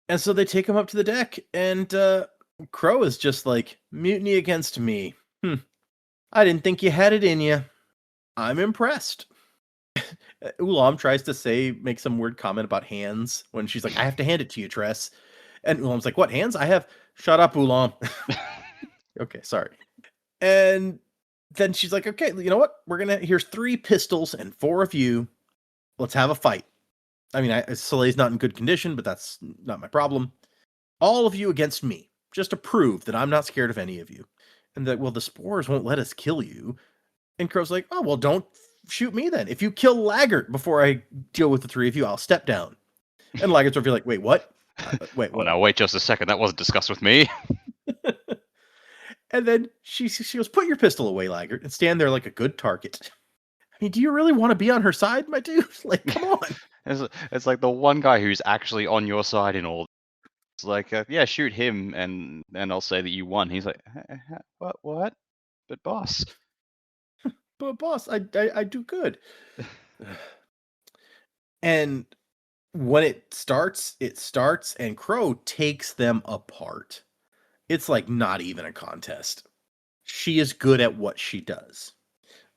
And so they take him up to the deck, and Crow is just like, mutiny against me. I didn't think you had it in you. I'm impressed. Ulam tries to make some weird comment about hands when she's like, I have to hand it to you, Tress. And Ulam's like, what, hands? Shut up, Ulam. Okay, sorry. And then she's like, okay, you know what? Here's 3 pistols and 4 of you. Let's have a fight. I mean, Soleil's not in good condition, but that's not my problem. All of you against me, just to prove that I'm not scared of any of you. And that, well, the spores won't let us kill you. And Crow's like, oh, well, don't shoot me then. If you kill Laggert before I deal with the 3 of you, I'll step down. And Laggert's over here like, wait, what? Wait, what? Oh, no, wait just a second. That wasn't discussed with me. And then she goes, put your pistol away, Laggert, and stand there like a good target. I mean, do you really want to be on her side, my dude? Like, come on. It's like the one guy who's actually on your side in all. It's like, yeah, shoot him, and I'll say that you won. He's like, what? But boss. But boss, I do good. And when it starts, and Crow takes them apart. It's like not even a contest. She is good at what she does.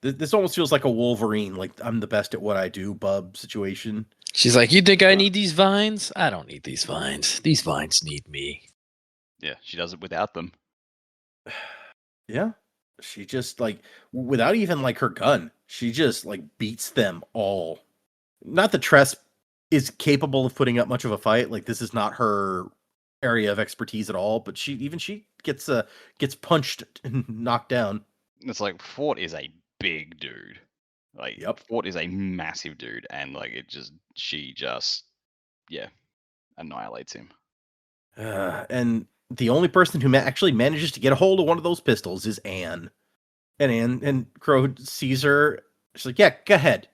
This almost feels like a Wolverine, like I'm the best at what I do, bub situation. She's like, you think I need these vines? I don't need these vines. These vines need me. Yeah, she does it without them. Yeah. She just like without even like her gun, she just like beats them all. Not that Tress is capable of putting up much of a fight. Like this is not her area of expertise at all. But she gets punched and knocked down. It's like Fort is a big dude. Like Yep. Fort is a massive dude, and like she just yeah annihilates him. And the only person who actually manages to get a hold of one of those pistols is Anne. And Crow sees her. She's like, "Yeah, go ahead."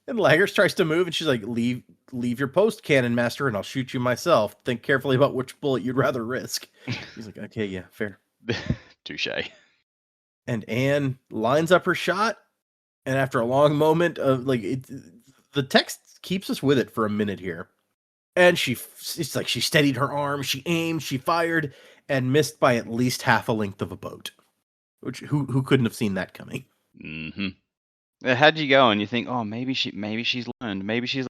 And Laggers tries to move, and she's like, "Leave your post, Cannon Master, and I'll shoot you myself. Think carefully about which bullet you'd rather risk." He's like, "Okay, yeah, fair." Touche. And Anne lines up her shot, and after a long moment of like, the text keeps us with it for a minute here. And it's like she steadied her arm, she aimed, she fired, and missed by at least half a length of a boat. Which who couldn't have seen that coming? Mm-hmm. How'd you go? And you think, oh, maybe she's learned. Maybe she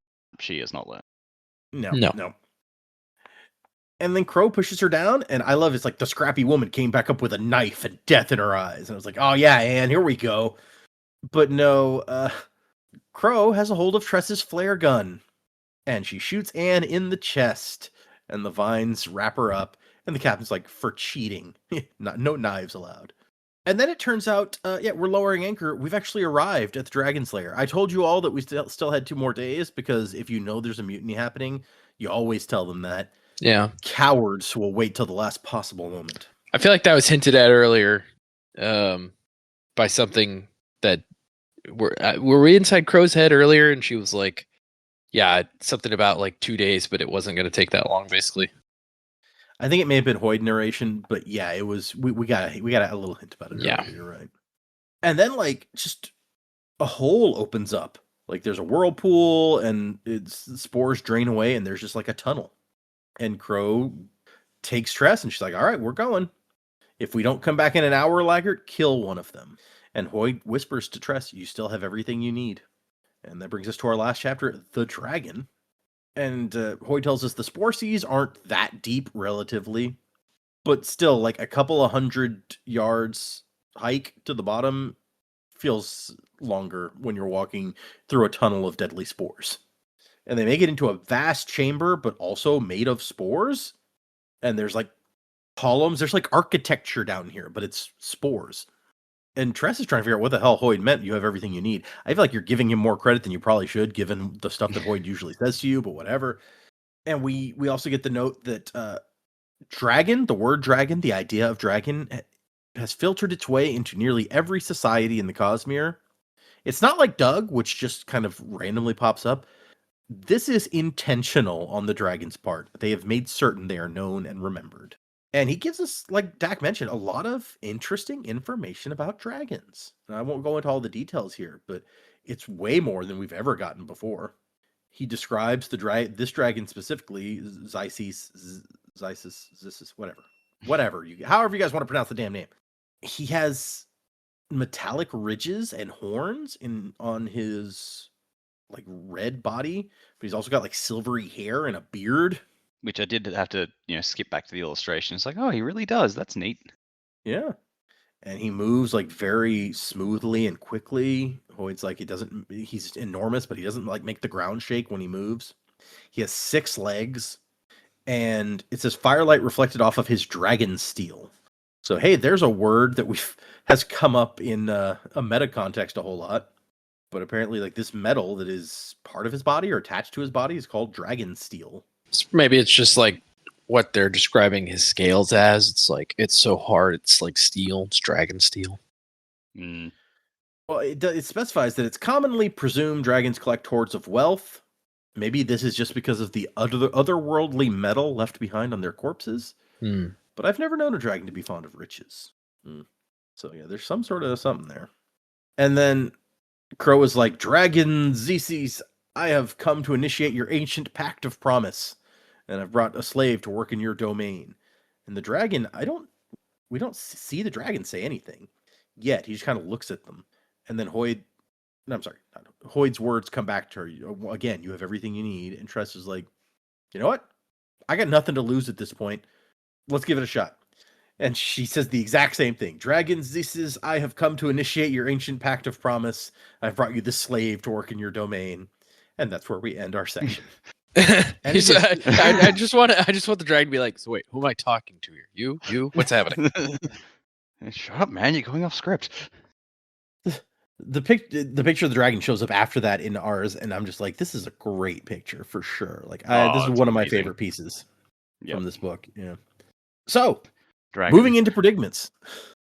has not learned. No. And then Crow pushes her down, and I love it's like the scrappy woman came back up with a knife and death in her eyes. And I was like, oh yeah, Anne, here we go. But no, Crow has a hold of Tress's flare gun, and she shoots Anne in the chest, and the vines wrap her up, and the captain's like, for cheating. No knives allowed. And then it turns out, we're lowering anchor. We've actually arrived at the Dragon Slayer. I told you all that we still had 2 more days, because if you know there's a mutiny happening, you always tell them that. Yeah. Cowards will wait till the last possible moment. I feel like that was hinted at earlier by something that were we inside Crow's head earlier, and she was like, yeah, something about like 2 days, but it wasn't going to take that long, basically. I think it may have been Hoyd narration, but yeah, it was. We got a little hint about it. Yeah, earlier, you're right. And then like just a hole opens up. Like there's a whirlpool, and spores drain away, and there's just like a tunnel. And Crow takes Tress, and she's like, "All right, we're going. If we don't come back in an hour, Laggert, kill one of them." And Hoyd whispers to Tress, "You still have everything you need." And that brings us to our last chapter, The Dragon. And Hoyd tells us the spore seas aren't that deep relatively, but still, like a couple of 100 yards hike to the bottom feels longer when you're walking through a tunnel of deadly spores. And they make it into a vast chamber, but also made of spores. And there's like columns, there's like architecture down here, but it's spores. And Tress is trying to figure out what the hell Hoyd meant. You have everything you need. I feel like you're giving him more credit than you probably should, given the stuff that Hoyd usually says to you, but whatever. And we also get the note that dragon, the word dragon, the idea of dragon, has filtered its way into nearly every society in the Cosmere. It's not like Doug, which just kind of randomly pops up. This is intentional on the dragon's part. They have made certain they are known and remembered. And he gives us, like Dak mentioned, a lot of interesting information about dragons. And I won't go into all the details here, but it's way more than we've ever gotten before. He describes this dragon specifically, Zysys, whatever however you guys want to pronounce the damn name. He has metallic ridges and horns on his like red body, but he's also got like silvery hair and a beard. Which I did have to, skip back to the illustration. It's like, oh, he really does. That's neat. Yeah. And he moves like very smoothly and quickly. Hoyd's like, he's enormous, but he doesn't like make the ground shake when he moves. He has 6 legs, and it says firelight reflected off of his dragon steel. So, hey, there's a word that has come up in a meta context a whole lot. But apparently, like this metal that is part of his body or attached to his body is called dragon steel. Maybe it's just like what they're describing his scales as. It's like it's so hard. It's like steel. It's dragon steel. Mm. Well, it specifies that it's commonly presumed dragons collect hoards of wealth. Maybe this is just because of the otherworldly metal left behind on their corpses. But I've never known a dragon to be fond of riches. So yeah, there's some sort of something there. And then Crow is like, "Dragon Zsyss, I have come to initiate your ancient pact of promise, and I've brought a slave to work in your domain." And the dragon, we don't see the dragon say anything yet. He just kind of looks at them. And then Hoyd's words come back to her. Again, you have everything you need. And Tress is like, "You know what? I got nothing to lose at this point. Let's give it a shot." And she says the exact same thing. Dragons, this is, I have come to initiate your ancient pact of promise. I've brought you this slave to work in your domain. And that's where we end our section. And He's, it I just want the dragon to be like, so wait, who am I talking to here? You? What's happening? Shut up, man! You're going off script. the picture of the dragon shows up after that in ours, and I'm just like, this is a great picture for sure. Like, this is it's one of my amazing. favorite pieces Yep. from this book. Yeah. So, Dragon. moving into predicaments.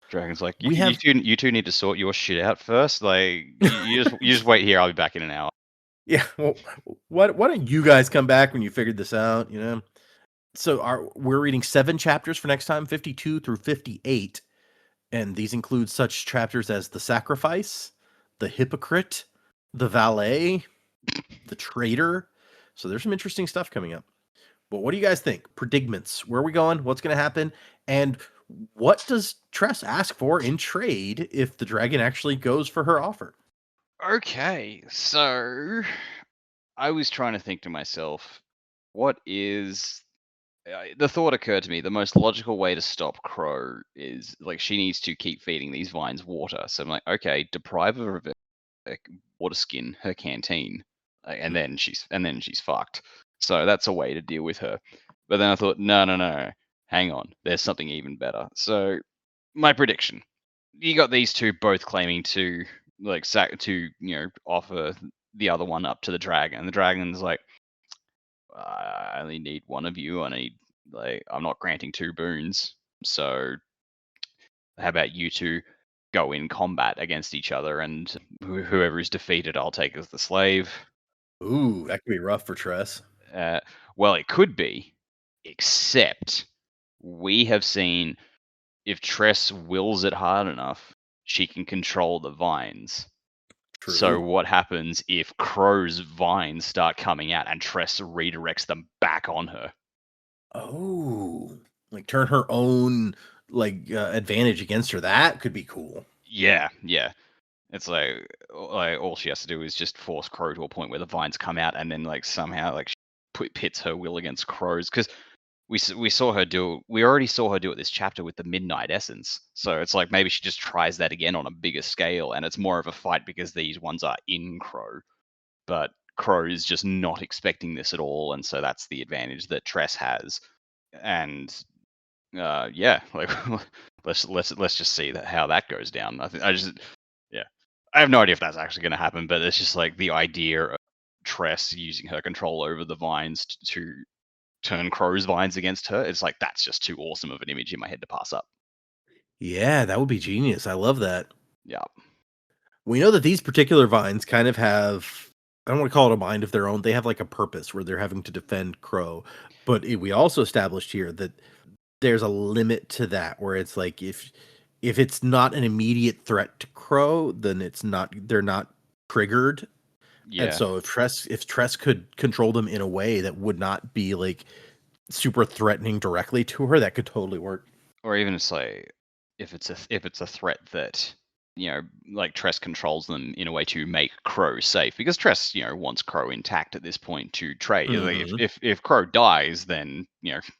Dragon's like, We you two need to sort your shit out first. Like, you just wait here. I'll be back in an hour. Yeah. Well, why don't you guys come back when you figured this out? You know. So we're reading 7 chapters for next time, 52 through 58. And these include such chapters as the sacrifice, the hypocrite, the valet, the traitor. So there's some interesting stuff coming up. But what do you guys think? Predicaments. Where are we going? What's going to happen? And what does Tress ask for in trade if the dragon actually goes for her offer? Okay, so I was trying to think to myself, what is the thought occurred to me, the most logical way to stop Crow is like she needs to keep feeding these vines water. So I'm like, okay, deprive her of her water skin, her canteen, and then she's fucked. So that's a way to deal with her. But then I thought, no, hang on, there's something even better. So my prediction, you got these two both claiming to like offer the other one up to the dragon. The dragon's like, I only need one of you. I'm not granting 2 boons. So how about you two go in combat against each other, and whoever is defeated, I'll take as the slave. Ooh, that could be rough for Tress. Well, it could be, except we have seen if Tress wills it hard enough, she can control the vines. True. So what happens if Crow's vines start coming out and Tress redirects them back on her? Oh, like turn her own advantage against her. That could be cool. Yeah. It's like all she has to do is just force Crow to a point where the vines come out, and then like somehow like she pits her will against Crow's, because we saw her do. We already saw her do it this chapter with the Midnight Essence. So it's like maybe she just tries that again on a bigger scale, and it's more of a fight because these ones are in Crow, but Crow is just not expecting this at all, and so that's the advantage that Tress has. And yeah, like let's just see how that goes down. I have no idea if that's actually going to happen, but it's just like the idea of Tress using her control over the vines to turn Crow's vines against her. It's like that's just too awesome of an image in my head to pass up. Yeah, that would be genius. I love that. Yeah. We know that these particular vines kind of have, I don't want to call it a mind of their own. They have like a purpose where they're having to defend Crow. But we also established here that there's a limit to that, where it's like if it's not an immediate threat to Crow, then they're not triggered. Yeah. And so if Tress could control them in a way that would not be like super threatening directly to her, that could totally work. Or even it's like if it's a threat that like Tress controls them in a way to make Crow safe, because Tress wants Crow intact at this point to trade. Mm-hmm. Like if Crow dies, then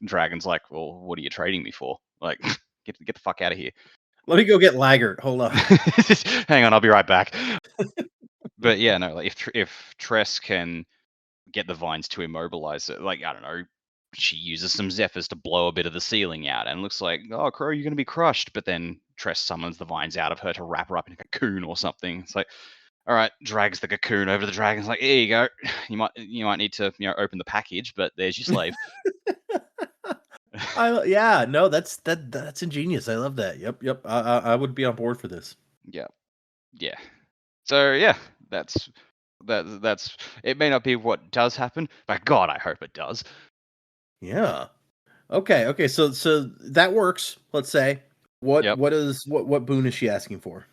Dragon's like, well, what are you trading me for? Like get the fuck out of here. Let me go get Laggert. Hold on. Hang on, I'll be right back. But yeah, no, like if Tress can get the vines to immobilize it, like I don't know, she uses some zephyrs to blow a bit of the ceiling out, and it looks like, oh, Crow, you're going to be crushed. But then Tress summons the vines out of her to wrap her up in a cocoon or something. It's like, all right, drags the cocoon over to the dragon's like, here you go. You might need to open the package, but there's your slave. That's ingenious. I love that. Yep. I would be on board for this. Yeah. So yeah, that's it. May not be what does happen, but God, I hope it does. Yeah. Okay. So that works. Let's say what boon is she asking for?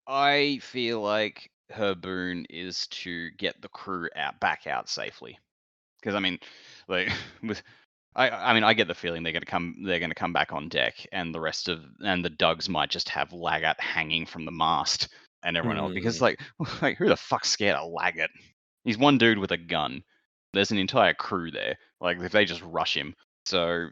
I feel like her boon is to get the crew back out safely. Because I mean, like I get the feeling they're gonna come back on deck, and the Dugs might just have Laggart hanging from the mast, and everyone else, because like who the fuck's scared of Laggart? He's one dude with a gun. There's an entire crew there. Like if they just rush him, so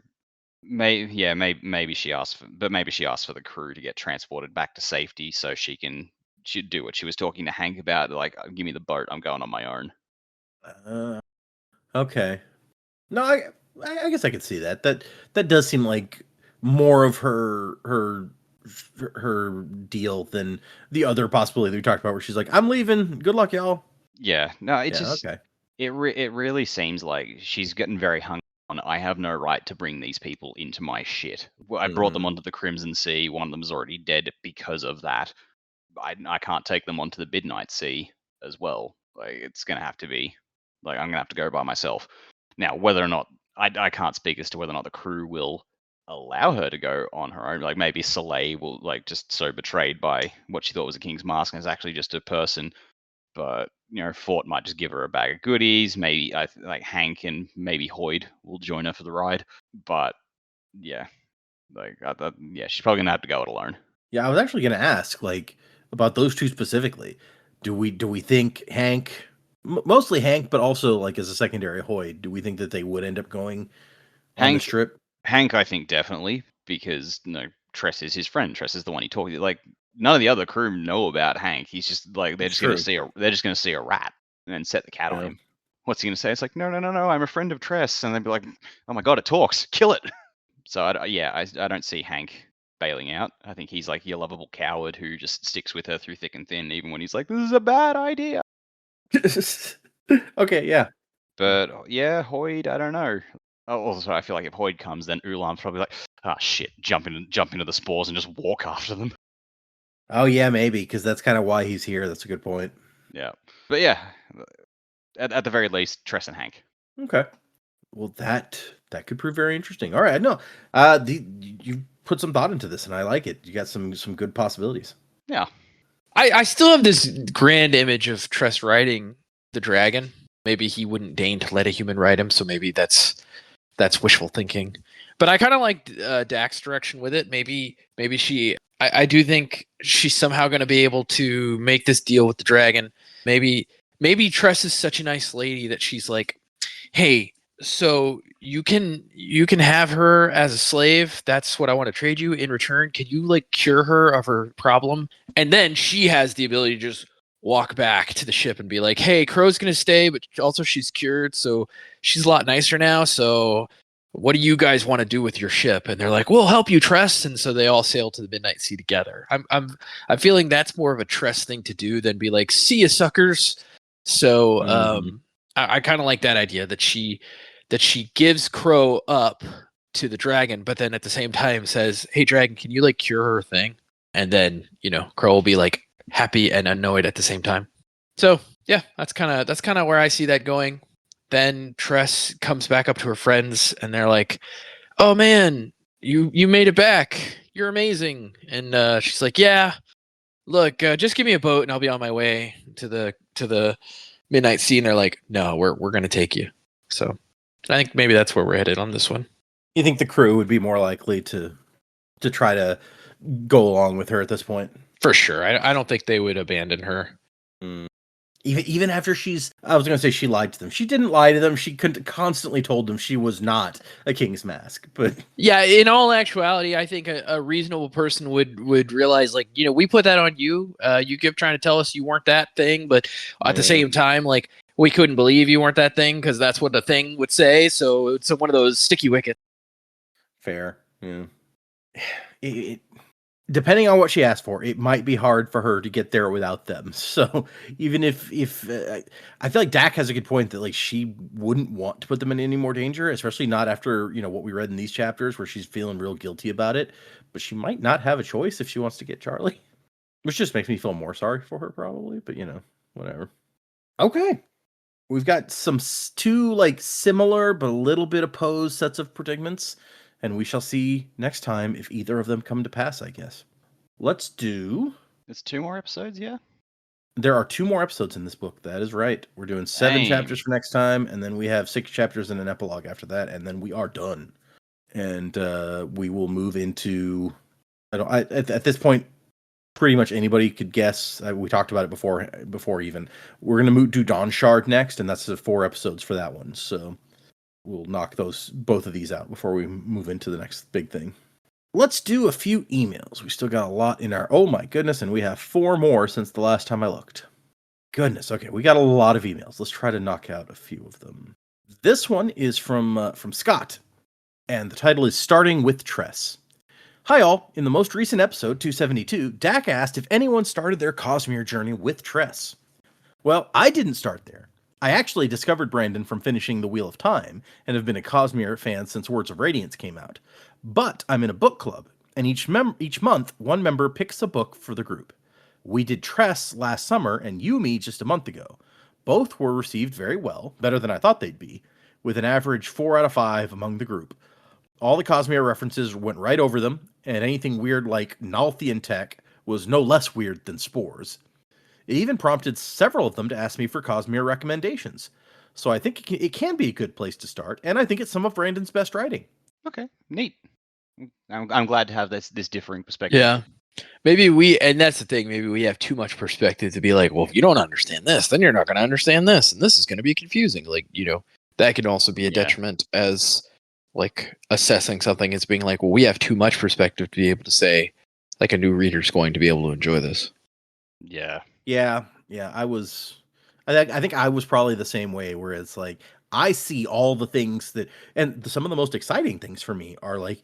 maybe she asked for, but maybe she asked for the crew to get transported back to safety so she'd do what she was talking to Hank about. Like, give me the boat, I'm going on my own. Okay. No, I guess I could see that. That does seem like more of her deal than the other possibility that we talked about, where she's like, "I'm leaving. Good luck, y'all." Yeah, no, Yeah. Okay. it really seems like she's getting very hung on. I have no right to bring these people into my shit. I brought them onto the Crimson Sea. One of them's already dead because of that. I can't take them onto the Midnight Sea as well. Like, it's gonna have to be like, I'm gonna have to go by myself. Now, whether or not I can't speak as to whether or not the crew will allow her to go on her own. Like, maybe Soleil will, like, just so betrayed by what she thought was a king's mask and is actually just a person. But Fort might just give her a bag of goodies. Maybe like Hank and maybe Hoyd will join her for the ride. But yeah, yeah, she's probably gonna have to go it alone. Yeah, I was actually going to ask, like, about those two specifically. Do we think Hank, mostly Hank, but also like as a secondary Hoyd, do we think that they would end up going on this Hank, trip? Hank, I think definitely, because Tress is his friend. Tress is the one he talked to. Like, none of the other crew know about Hank. He's just like, they're It's just true. gonna see a rat and then set the cat on Yeah. him. What's he gonna say? It's like, no, I'm a friend of Tress, and they'd be like, oh my god, it talks, kill it. So I don't see Hank bailing out. I think he's like your lovable coward who just sticks with her through thick and thin, even when he's like, this is a bad idea. Okay, yeah. But yeah, Hoyd, I don't know. Oh, also, I feel like if Hoyd comes, then Ulam's probably like, ah, shit, jump into the spores and just walk after them. Oh yeah, maybe, because that's kind of why he's here. That's a good point. Yeah, but yeah, at the very least, Tress and Hank. Okay. Well, that could prove very interesting. All right, no, you put some thought into this, and I like it. You got some good possibilities. Yeah, I still have this grand image of Tress riding the dragon. Maybe he wouldn't deign to let a human ride him, so maybe that's wishful thinking. But I kind of like Dak's direction with it. Maybe she. I do think she's somehow going to be able to make this deal with the dragon. Maybe Tress is such a nice lady that she's like, hey, so you can have her as a slave. That's what I want to trade you. In return, can you like cure her of her problem? And then she has the ability to just walk back to the ship and be like, hey, Crow's gonna stay, but also she's cured, so she's a lot nicer now. So what do you guys want to do with your ship? And they're like, we'll help you, Tress. And so they all sail to the Midnight Sea together. I'm feeling that's more of a Tress thing to do than be like, see you suckers. So I kind of like that idea that she gives Crow up to the dragon, but then at the same time says, hey, dragon, can you like cure her thing? And then Crow will be like happy and annoyed at the same time. So yeah, that's kind of where I see that going. Then Tress comes back up to her friends and they're like, oh man, you made it back, you're amazing. And she's like, yeah, look, just give me a boat and I'll be on my way to the Midnight Sea. And they're like, no, we're gonna take you. So I think maybe that's where we're headed on this one. You think the crew would be more likely to try to go along with her at this point? For sure. I don't think they would abandon her. Even after I was going to say she lied to them. She didn't lie to them. She constantly told them she was not a king's mask. But yeah, in all actuality, I think a reasonable person would realize, like, we put that on you. You kept trying to tell us you weren't that thing, but at the same time, like, we couldn't believe you weren't that thing because that's what the thing would say. So it's one of those sticky wickets. Fair. Yeah. Depending on what she asked for, it might be hard for her to get there without them. So even if I feel like Dak has a good point that like she wouldn't want to put them in any more danger, especially not after what we read in these chapters where she's feeling real guilty about it. But she might not have a choice if she wants to get Charlie, which just makes me feel more sorry for her probably. But whatever. Okay, we've got two like similar but a little bit opposed sets of predicaments. And we shall see next time if either of them come to pass, I guess. Let's do... It's 2 more episodes, yeah? There are 2 more episodes in this book. That is right. We're doing 7 chapters for next time, and then we have 6 chapters and an epilogue after that, and then we are done. And we will move into... At this point, pretty much anybody could guess. We talked about it before even. We're going to do Dawn Shard next, and that's the 4 episodes for that one. So... we'll knock both of these out before we move into the next big thing. Let's do a few emails. We still got a lot in our... Oh my goodness, and we have 4 more since the last time I looked. Goodness, okay, we got a lot of emails. Let's try to knock out a few of them. This one is from Scott, and the title is Starting with Tress. Hi all, in the most recent episode, 272, Dak asked if anyone started their Cosmere journey with Tress. Well, I didn't start there. I actually discovered Brandon from finishing The Wheel of Time, and have been a Cosmere fan since Words of Radiance came out. But I'm in a book club, and each month, one member picks a book for the group. We did Tress last summer, and Yumi just a month ago. Both were received very well, better than I thought they'd be, with an average 4 out of 5 among the group. All the Cosmere references went right over them, and anything weird like Nalthian tech was no less weird than spores. It even prompted several of them to ask me for Cosmere recommendations. So I think it can be a good place to start, and I think it's some of Brandon's best writing. Okay, neat. I'm glad to have this differing perspective. Yeah. And that's the thing, maybe we have too much perspective to be like, well, if you don't understand this, then you're not going to understand this, and this is going to be confusing. Like, that can also be a detriment as like assessing something as being like, well, we have too much perspective to be able to say like a new reader's going to be able to enjoy this. Yeah. Yeah. I think I was probably the same way, where it's like, I see all the things some of the most exciting things for me are like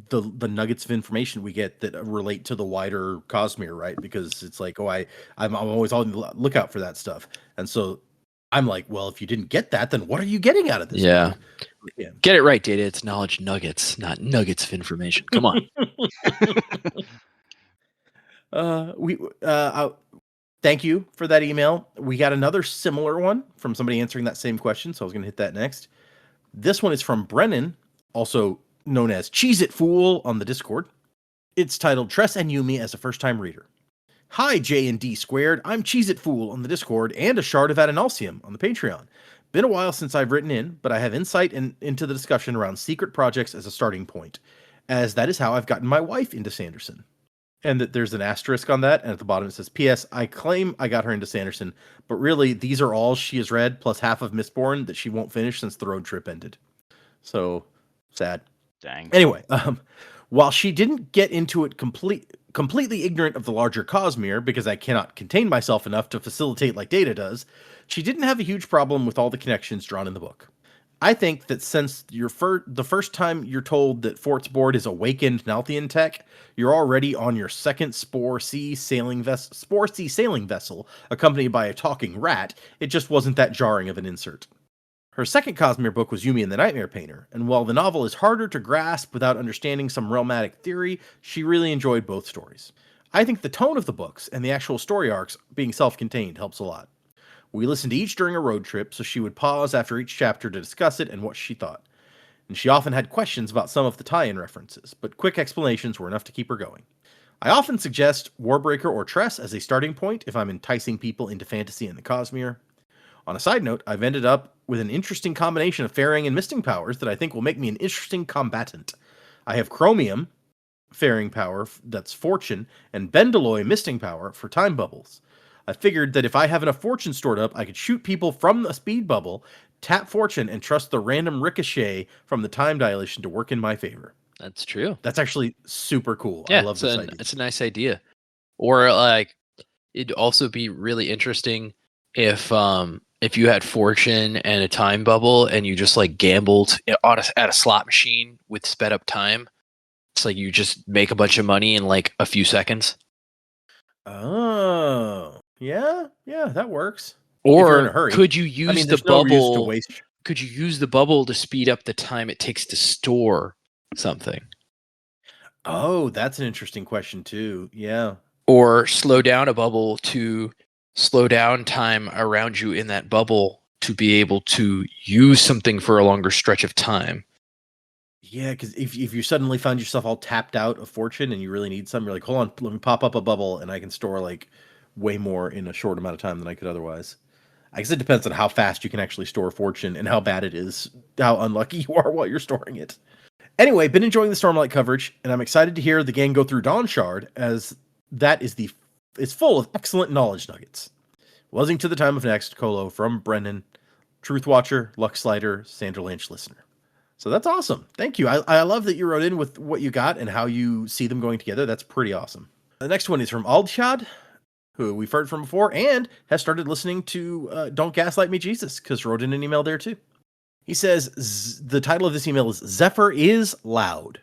the nuggets of information we get that relate to the wider Cosmere, right? Because it's like, I'm always on the lookout for that stuff. And so I'm like, well, if you didn't get that, then what are you getting out of this? Yeah. book? Yeah. Get it right, Data. It's knowledge nuggets, not nuggets of information. Come on. Thank you for that email. We got another similar one from somebody answering that same question, so I was going to hit that next. This one is from Brennan, also known as Cheese It Fool on the Discord. It's titled Tress and Yumi as a First-Time Reader. Hi, J&D Squared. I'm Cheese It Fool on the Discord and a Shard of Adonalsium on the Patreon. Been a while since I've written in, but I have insight into the discussion around secret projects as a starting point, as that is how I've gotten my wife into Sanderson. And that there's an asterisk on that, and at the bottom it says, P.S. I claim I got her into Sanderson, but really these are all she has read, plus half of Mistborn that she won't finish since the road trip ended. So, sad. Dang. Anyway, while she didn't get into it completely ignorant of the larger Cosmere, because I cannot contain myself enough to facilitate like Data does, she didn't have a huge problem with all the connections drawn in the book. I think that since the first time you're told that Fort's board is awakened Nalthian tech, you're already on your second Spore C sailing vessel, accompanied by a talking rat. It just wasn't that jarring of an insert. Her second Cosmere book was Yumi and the Nightmare Painter, and while the novel is harder to grasp without understanding some realmatic theory, she really enjoyed both stories. I think the tone of the books and the actual story arcs being self-contained helps a lot. We listened to each during a road trip, so she would pause after each chapter to discuss it and what she thought. And she often had questions about some of the tie-in references, but quick explanations were enough to keep her going. I often suggest Warbreaker or Tress as a starting point if I'm enticing people into fantasy and the Cosmere. On a side note, I've ended up with an interesting combination of faring and misting powers that I think will make me an interesting combatant. I have Chromium, faring power, that's fortune, and Bendalloy, misting power, for time bubbles. I figured that if I have enough fortune stored up, I could shoot people from the speed bubble, tap fortune, and trust the random ricochet from the time dilation to work in my favor. That's true. That's actually super cool. Yeah, I love this idea. It's a nice idea. Or like, it'd also be really interesting if you had fortune and a time bubble and you just like gambled at a slot machine with sped up time. It's like you just make a bunch of money in like a few seconds. Oh, yeah, that works. Or if you're in a hurry. Could you use the no bubble? use to waste. Could you use the bubble to speed up the time it takes to store something? Oh, that's an interesting question too. Yeah. Or slow down a bubble to slow down time around you in that bubble to be able to use something for a longer stretch of time. Yeah, because if you suddenly find yourself all tapped out of fortune and you really need some, you're like, hold on, let me pop up a bubble and I can store like way more in a short amount of time than I could otherwise. I guess it depends on how fast you can actually store fortune and how bad it is, how unlucky you are while you're storing it. Anyway, been enjoying the Stormlight coverage, and I'm excited to hear the gang go through Dawn Shard, as that is full of excellent knowledge nuggets. Buzzing to the time of next, Colo from Brennan, Truth Watcher, Lux Slider, Sanderlanche listener. So that's awesome. Thank you. I love that you wrote in with what you got and how you see them going together. That's pretty awesome. The next one is from Aldshad, who we've heard from before and has started listening to Don't Gaslight Me, Jesus, because wrote in an email there too. He says, the title of this email is Zephyr is Loud.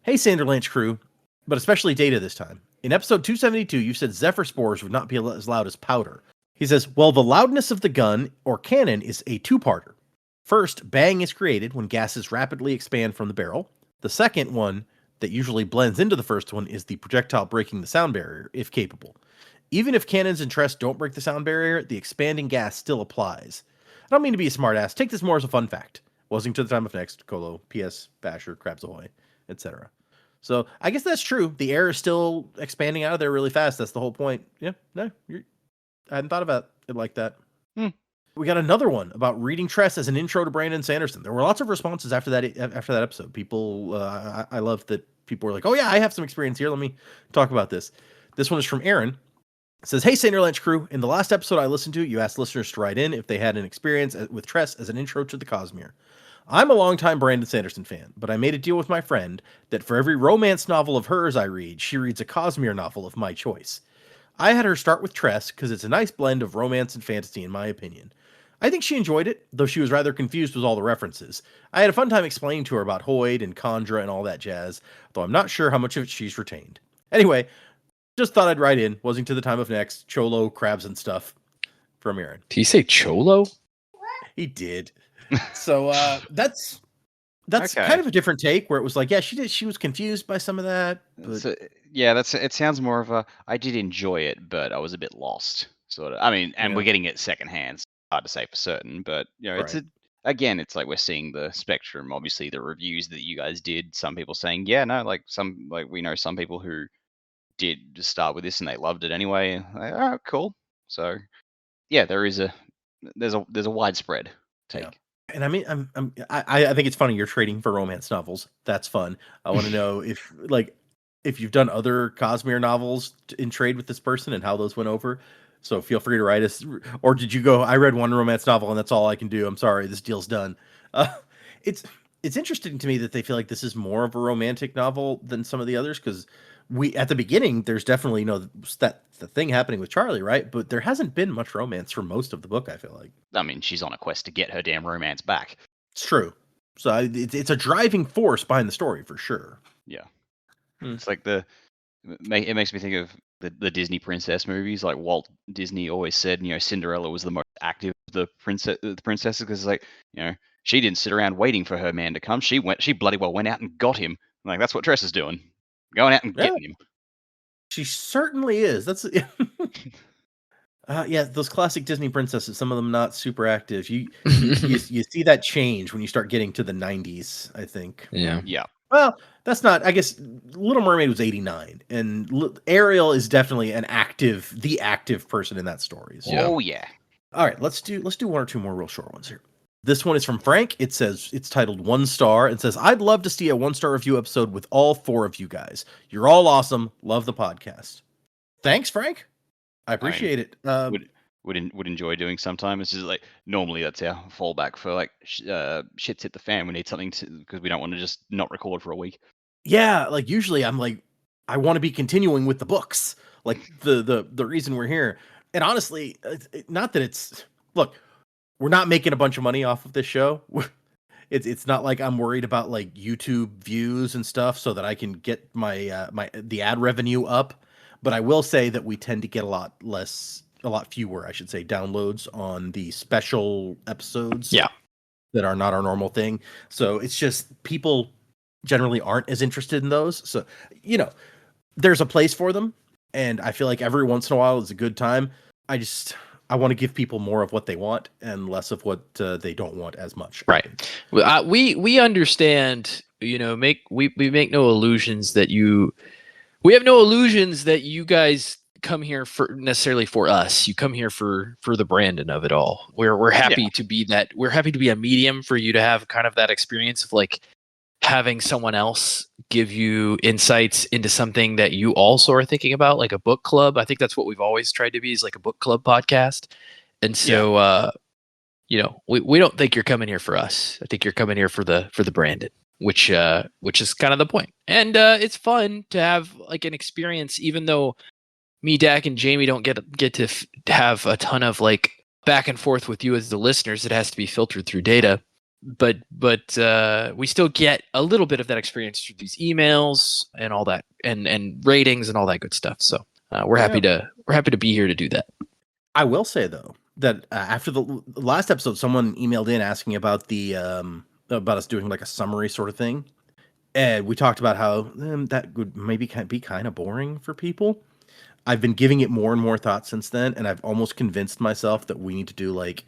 Hey, Sanderlanche crew, but especially Data this time. In episode 272, you said Zephyr spores would not be as loud as powder. He says, well, the loudness of the gun or cannon is a two-parter. First, bang is created when gases rapidly expand from the barrel. The second one that usually blends into the first one is the projectile breaking the sound barrier, if capable. Even if cannons and Tress don't break the sound barrier, the expanding gas still applies. I don't mean to be a smartass. Take this more as a fun fact. Wasn't to the time of next, Colo, P.S., Basher, Crabs Ahoy, etc. So I guess that's true. The air is still expanding out of there really fast. That's the whole point. Yeah, no, I hadn't thought about it like that. We got another one about reading Tress as an intro to Brandon Sanderson. There were lots of responses after that episode. People, I love that people were like, "Oh yeah, I have some experience here. Let me talk about this." This one is from Aaron. It says, "Hey, Sanderlanche crew. In the last episode I listened to, you asked listeners to write in if they had an experience with Tress as an intro to the Cosmere. I'm a longtime Brandon Sanderson fan, but I made a deal with my friend that for every romance novel of hers I read, she reads a Cosmere novel of my choice. I had her start with Tress because it's a nice blend of romance and fantasy, in my opinion. I think she enjoyed it, though she was rather confused with all the references. I had a fun time explaining to her about Hoyd and Khandra and all that jazz, though I'm not sure how much of it she's retained. Anyway, just thought I'd write in. Wasn't to the time of next. Cholo, crabs, and stuff." From Aaron. Did he say Cholo? He did. So that's Okay. kind of a different take where it was like, yeah, she was confused by some of that. But So, yeah, it sounds more of a I did enjoy it, but I was a bit lost. Sort of. I mean, and we're Yeah. getting it secondhand. So it's hard to say for certain, but it's Right. again, it's like we're seeing the spectrum. Obviously, the reviews that you guys did. Some people saying, yeah, no, like we know some people who did just start with this and they loved it anyway. Like, oh, cool. So yeah, there's a widespread take. Yeah. And I mean, I think it's funny you're trading for romance novels. That's fun. I want to know if you've done other Cosmere novels in trade with this person and how those went over. So feel free to write us. Or did you go, I read one romance novel and that's all I can do. I'm sorry, this deal's done. Uh, it's interesting to me that they feel like this is more of a romantic novel than some of the others because at the beginning there's definitely the thing happening with Charlie, right? But there hasn't been much romance for most of the book. I feel like. I mean, she's on a quest to get her damn romance back. It's true. So it's a driving force behind the story for sure. Yeah. It's like it makes me think of the Disney princess movies. Like Walt Disney always said, Cinderella was the most active of the princesses because like, she didn't sit around waiting for her man to come. She bloody well went out and got him. Like that's what Tress is doing, going out and getting him. She certainly is. That's yeah, those classic Disney princesses. Some of them not super active. You see that change when you start getting to the 90s. I think. Yeah. Yeah. Well, that's not. I guess Little Mermaid was 89, and Ariel is definitely the active person in that story. So. Oh yeah. All right, let's do one or two more real short ones here. This one is from Frank. It says it's titled 1 star and says, "I'd love to see a 1-star review episode with all 4 of you guys. You're all awesome. Love the podcast." Thanks, Frank. I appreciate it. Would enjoy doing sometime. It's just like normally that's our fallback for like shit's hit the fan. We need something because we don't want to just not record for a week. Yeah, like usually I'm like I want to be continuing with the books. Like the reason we're here. And honestly, not that it's look, we're not making a bunch of money off of this show. It's not like I'm worried about like YouTube views and stuff so that I can get my the ad revenue up. But I will say that we tend to get a lot fewer, I should say, downloads on the special episodes. Yeah. That are not our normal thing. So it's just people generally aren't as interested in those. So, there's a place for them. And I feel like every once in a while is a good time. I want to give people more of what they want and less of what they don't want as much. Right. We understand, we make no illusions that we have no illusions that you guys come here for necessarily for us. You come here for the Brandon of it all. We're happy to be that. We're happy to be a medium for you to have kind of that experience of like having someone else give you insights into something that you also are thinking about, like a book club. I think that's what we've always tried to be, is like a book club podcast. And so, we don't think you're coming here for us. I think you're coming here for the Brandon, which is kind of the point. And it's fun to have like an experience, even though me, Dak, and Jaymee don't get to have a ton of like back and forth with you as the listeners. It has to be filtered through data, but we still get a little bit of that experience through these emails and all that, and ratings and all that good stuff. So we're happy to be here to do that. I will say though that after the last episode, someone emailed in asking about the about us doing like a summary sort of thing, and we talked about how that would maybe be kind of boring for people. I've been giving it more and more thought since then, and I've almost convinced myself that we need to do like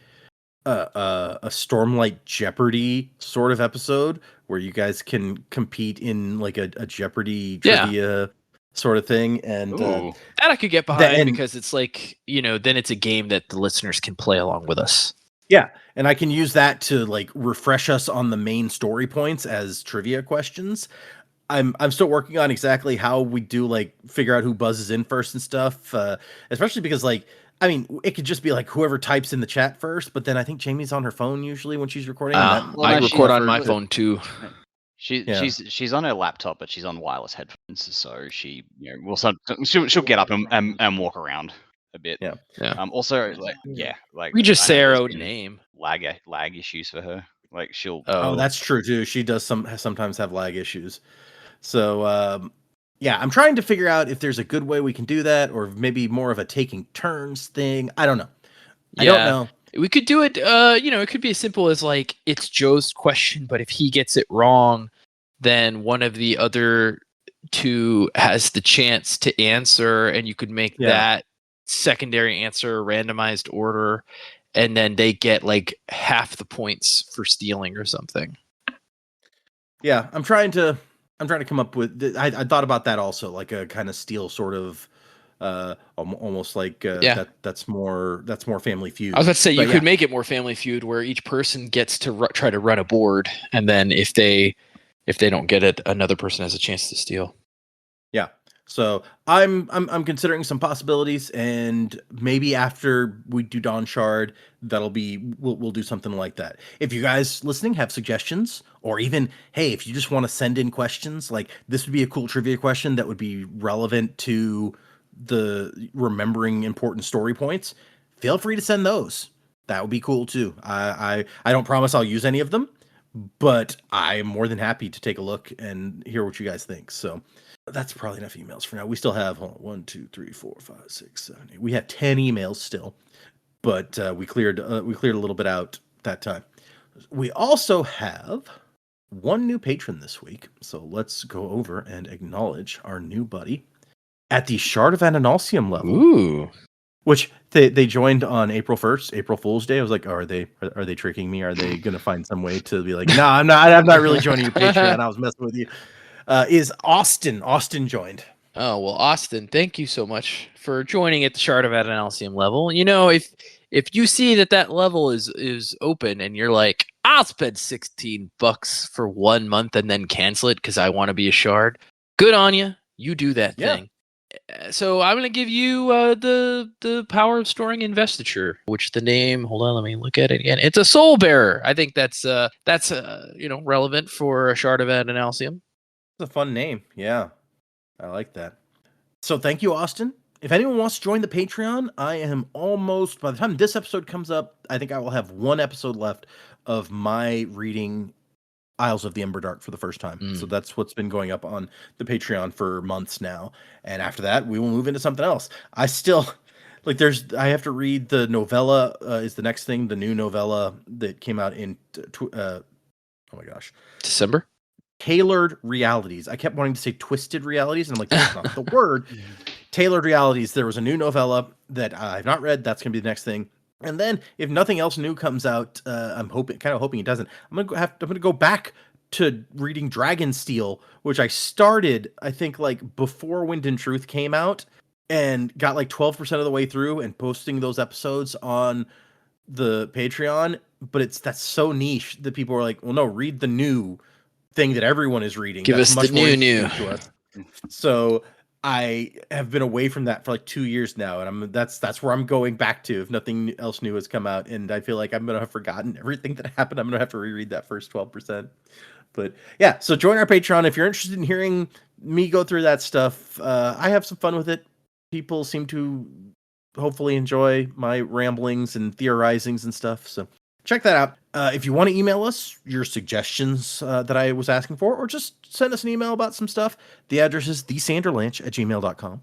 a Stormlight Jeopardy sort of episode where you guys can compete in like a Jeopardy trivia sort of thing. And that I could get behind because it's like, then it's a game that the listeners can play along with us. Yeah, and I can use that to like refresh us on the main story points as trivia questions. I'm still working on exactly how we do like figure out who buzzes in first and stuff. Especially because like, I mean, it could just be like whoever types in the chat first, but then I think Jamie's on her phone usually when she's recording. I record on my phone too. She's on her laptop, but she's on wireless headphones, so she she'll get up and walk around a bit. Yeah. Also, we just say our own name. Lag issues for her. Like she'll. Oh, that's true too. She does sometimes have lag issues. So I'm trying to figure out if there's a good way we can do that, or maybe more of a taking turns thing. I don't know. I don't know. We could do it. It could be as simple as like it's Joe's question, but if he gets it wrong, then one of the other two has the chance to answer, and you could make that secondary answer a randomized order. And then they get like half the points for stealing or something. Yeah, I'm trying to come up with. I thought about that also, like a kind of steal sort of, almost like that's more Family Feud. I was about to say you could make it more Family Feud, where each person gets to try to run a board, and then if they don't get it, another person has a chance to steal. Yeah. So I'm considering some possibilities, and maybe after we do Dawn Shard, we'll do something like that. If you guys listening have suggestions, or even hey, if you just want to send in questions, like this would be a cool trivia question that would be relevant to the remembering important story points, feel free to send those. That would be cool too. I don't promise I'll use any of them, but I'm more than happy to take a look and hear what you guys think. So that's probably enough emails for now. We still have 1, 2, 3, 4, 5, 6, 7, 8. We have 10 emails still, but we cleared a little bit out that time. We also have one new patron this week, so let's go over and acknowledge our new buddy at the Shard of Ananalsium level. Ooh. Which they joined on April 1st, April Fool's Day. I was like, are they tricking me? Are they gonna find some way to be like, no, I'm not really joining your Patreon. I was messing with you. Is Austin joined? Oh well, Austin, thank you so much for joining at the Shard of Ananalsium level. If you see that level is open and you're like, I'll spend $16 for 1 month and then cancel it because I want to be a shard, good on you. You do that thing. So I'm going to give you the power of storing investiture, which the name, hold on, let me look at it again. It's a soul bearer. I think that's relevant for a Shard of Ananalsium. It's a fun name. Yeah, I like that. So thank you, Austin. If anyone wants to join the Patreon, I am almost, by the time this episode comes up, I think I will have one episode left of my reading Isles of the Emberdark for the first time. So that's what's been going up on the Patreon for months now. And after that, we will move into something else. I still, I have to read the novella, is the next thing, the new novella that came out in, oh my gosh. December? Tailored Realities. I kept wanting to say Twisted Realities, and I'm like, that's not the word. Tailored Realities. There was a new novella that I've not read. That's going to be the next thing. And then, if nothing else new comes out, I'm hoping it doesn't. I'm gonna go back to reading Dragonsteel, which I started, I think, like before Wind and Truth came out, and got like 12% of the way through, and posting those episodes on the Patreon. But that's so niche that people are like, well, no, read the new thing that everyone is reading. Give that's us much the more new to us. So I have been away from that for like 2 years now, and that's where I'm going back to if nothing else new has come out, and I feel like I'm gonna have forgotten everything that happened. I'm gonna have to reread that first 12%. But yeah, so join our Patreon if you're interested in hearing me go through that stuff. I have some fun with it. People seem to hopefully enjoy my ramblings and theorizings and stuff. So check that out. If you want to email us your suggestions that I was asking for, or just send us an email about some stuff, the address is thesanderlanch@gmail.com.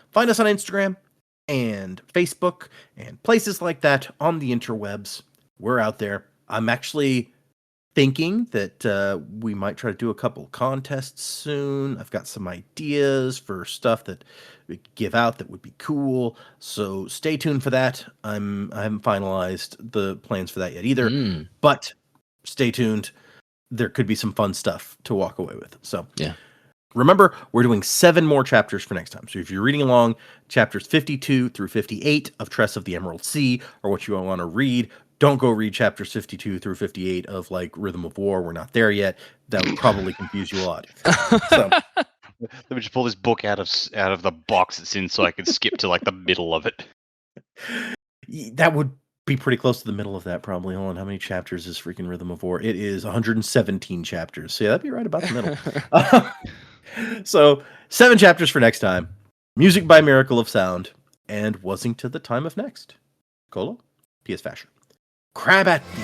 Find us on Instagram and Facebook and places like that on the interwebs. We're out there. I'm actually thinking that we might try to do a couple contests soon. I've got some ideas for stuff that we could give out that would be cool. So stay tuned for that. I haven't finalized the plans for that yet either, but stay tuned. There could be some fun stuff to walk away with. So yeah. Remember, we're doing 7 more chapters for next time. So if you're reading along, chapters 52 through 58 of Tress of the Emerald Sea are what you want to read. Don't go read chapters 52 through 58 of like Rhythm of War. We're not there yet. That would probably confuse you a lot. So let me just pull this book out of the box it's in, so I can skip to like the middle of it. That would be pretty close to the middle of that, probably. Hold on, how many chapters is freaking Rhythm of War? It is 117 chapters. So yeah, that'd be right about the middle. So 7 chapters for next time. Music by Miracle of Sound, and Wasing to the Time of Next. Colo, P.S. Fasher. Crab at thee.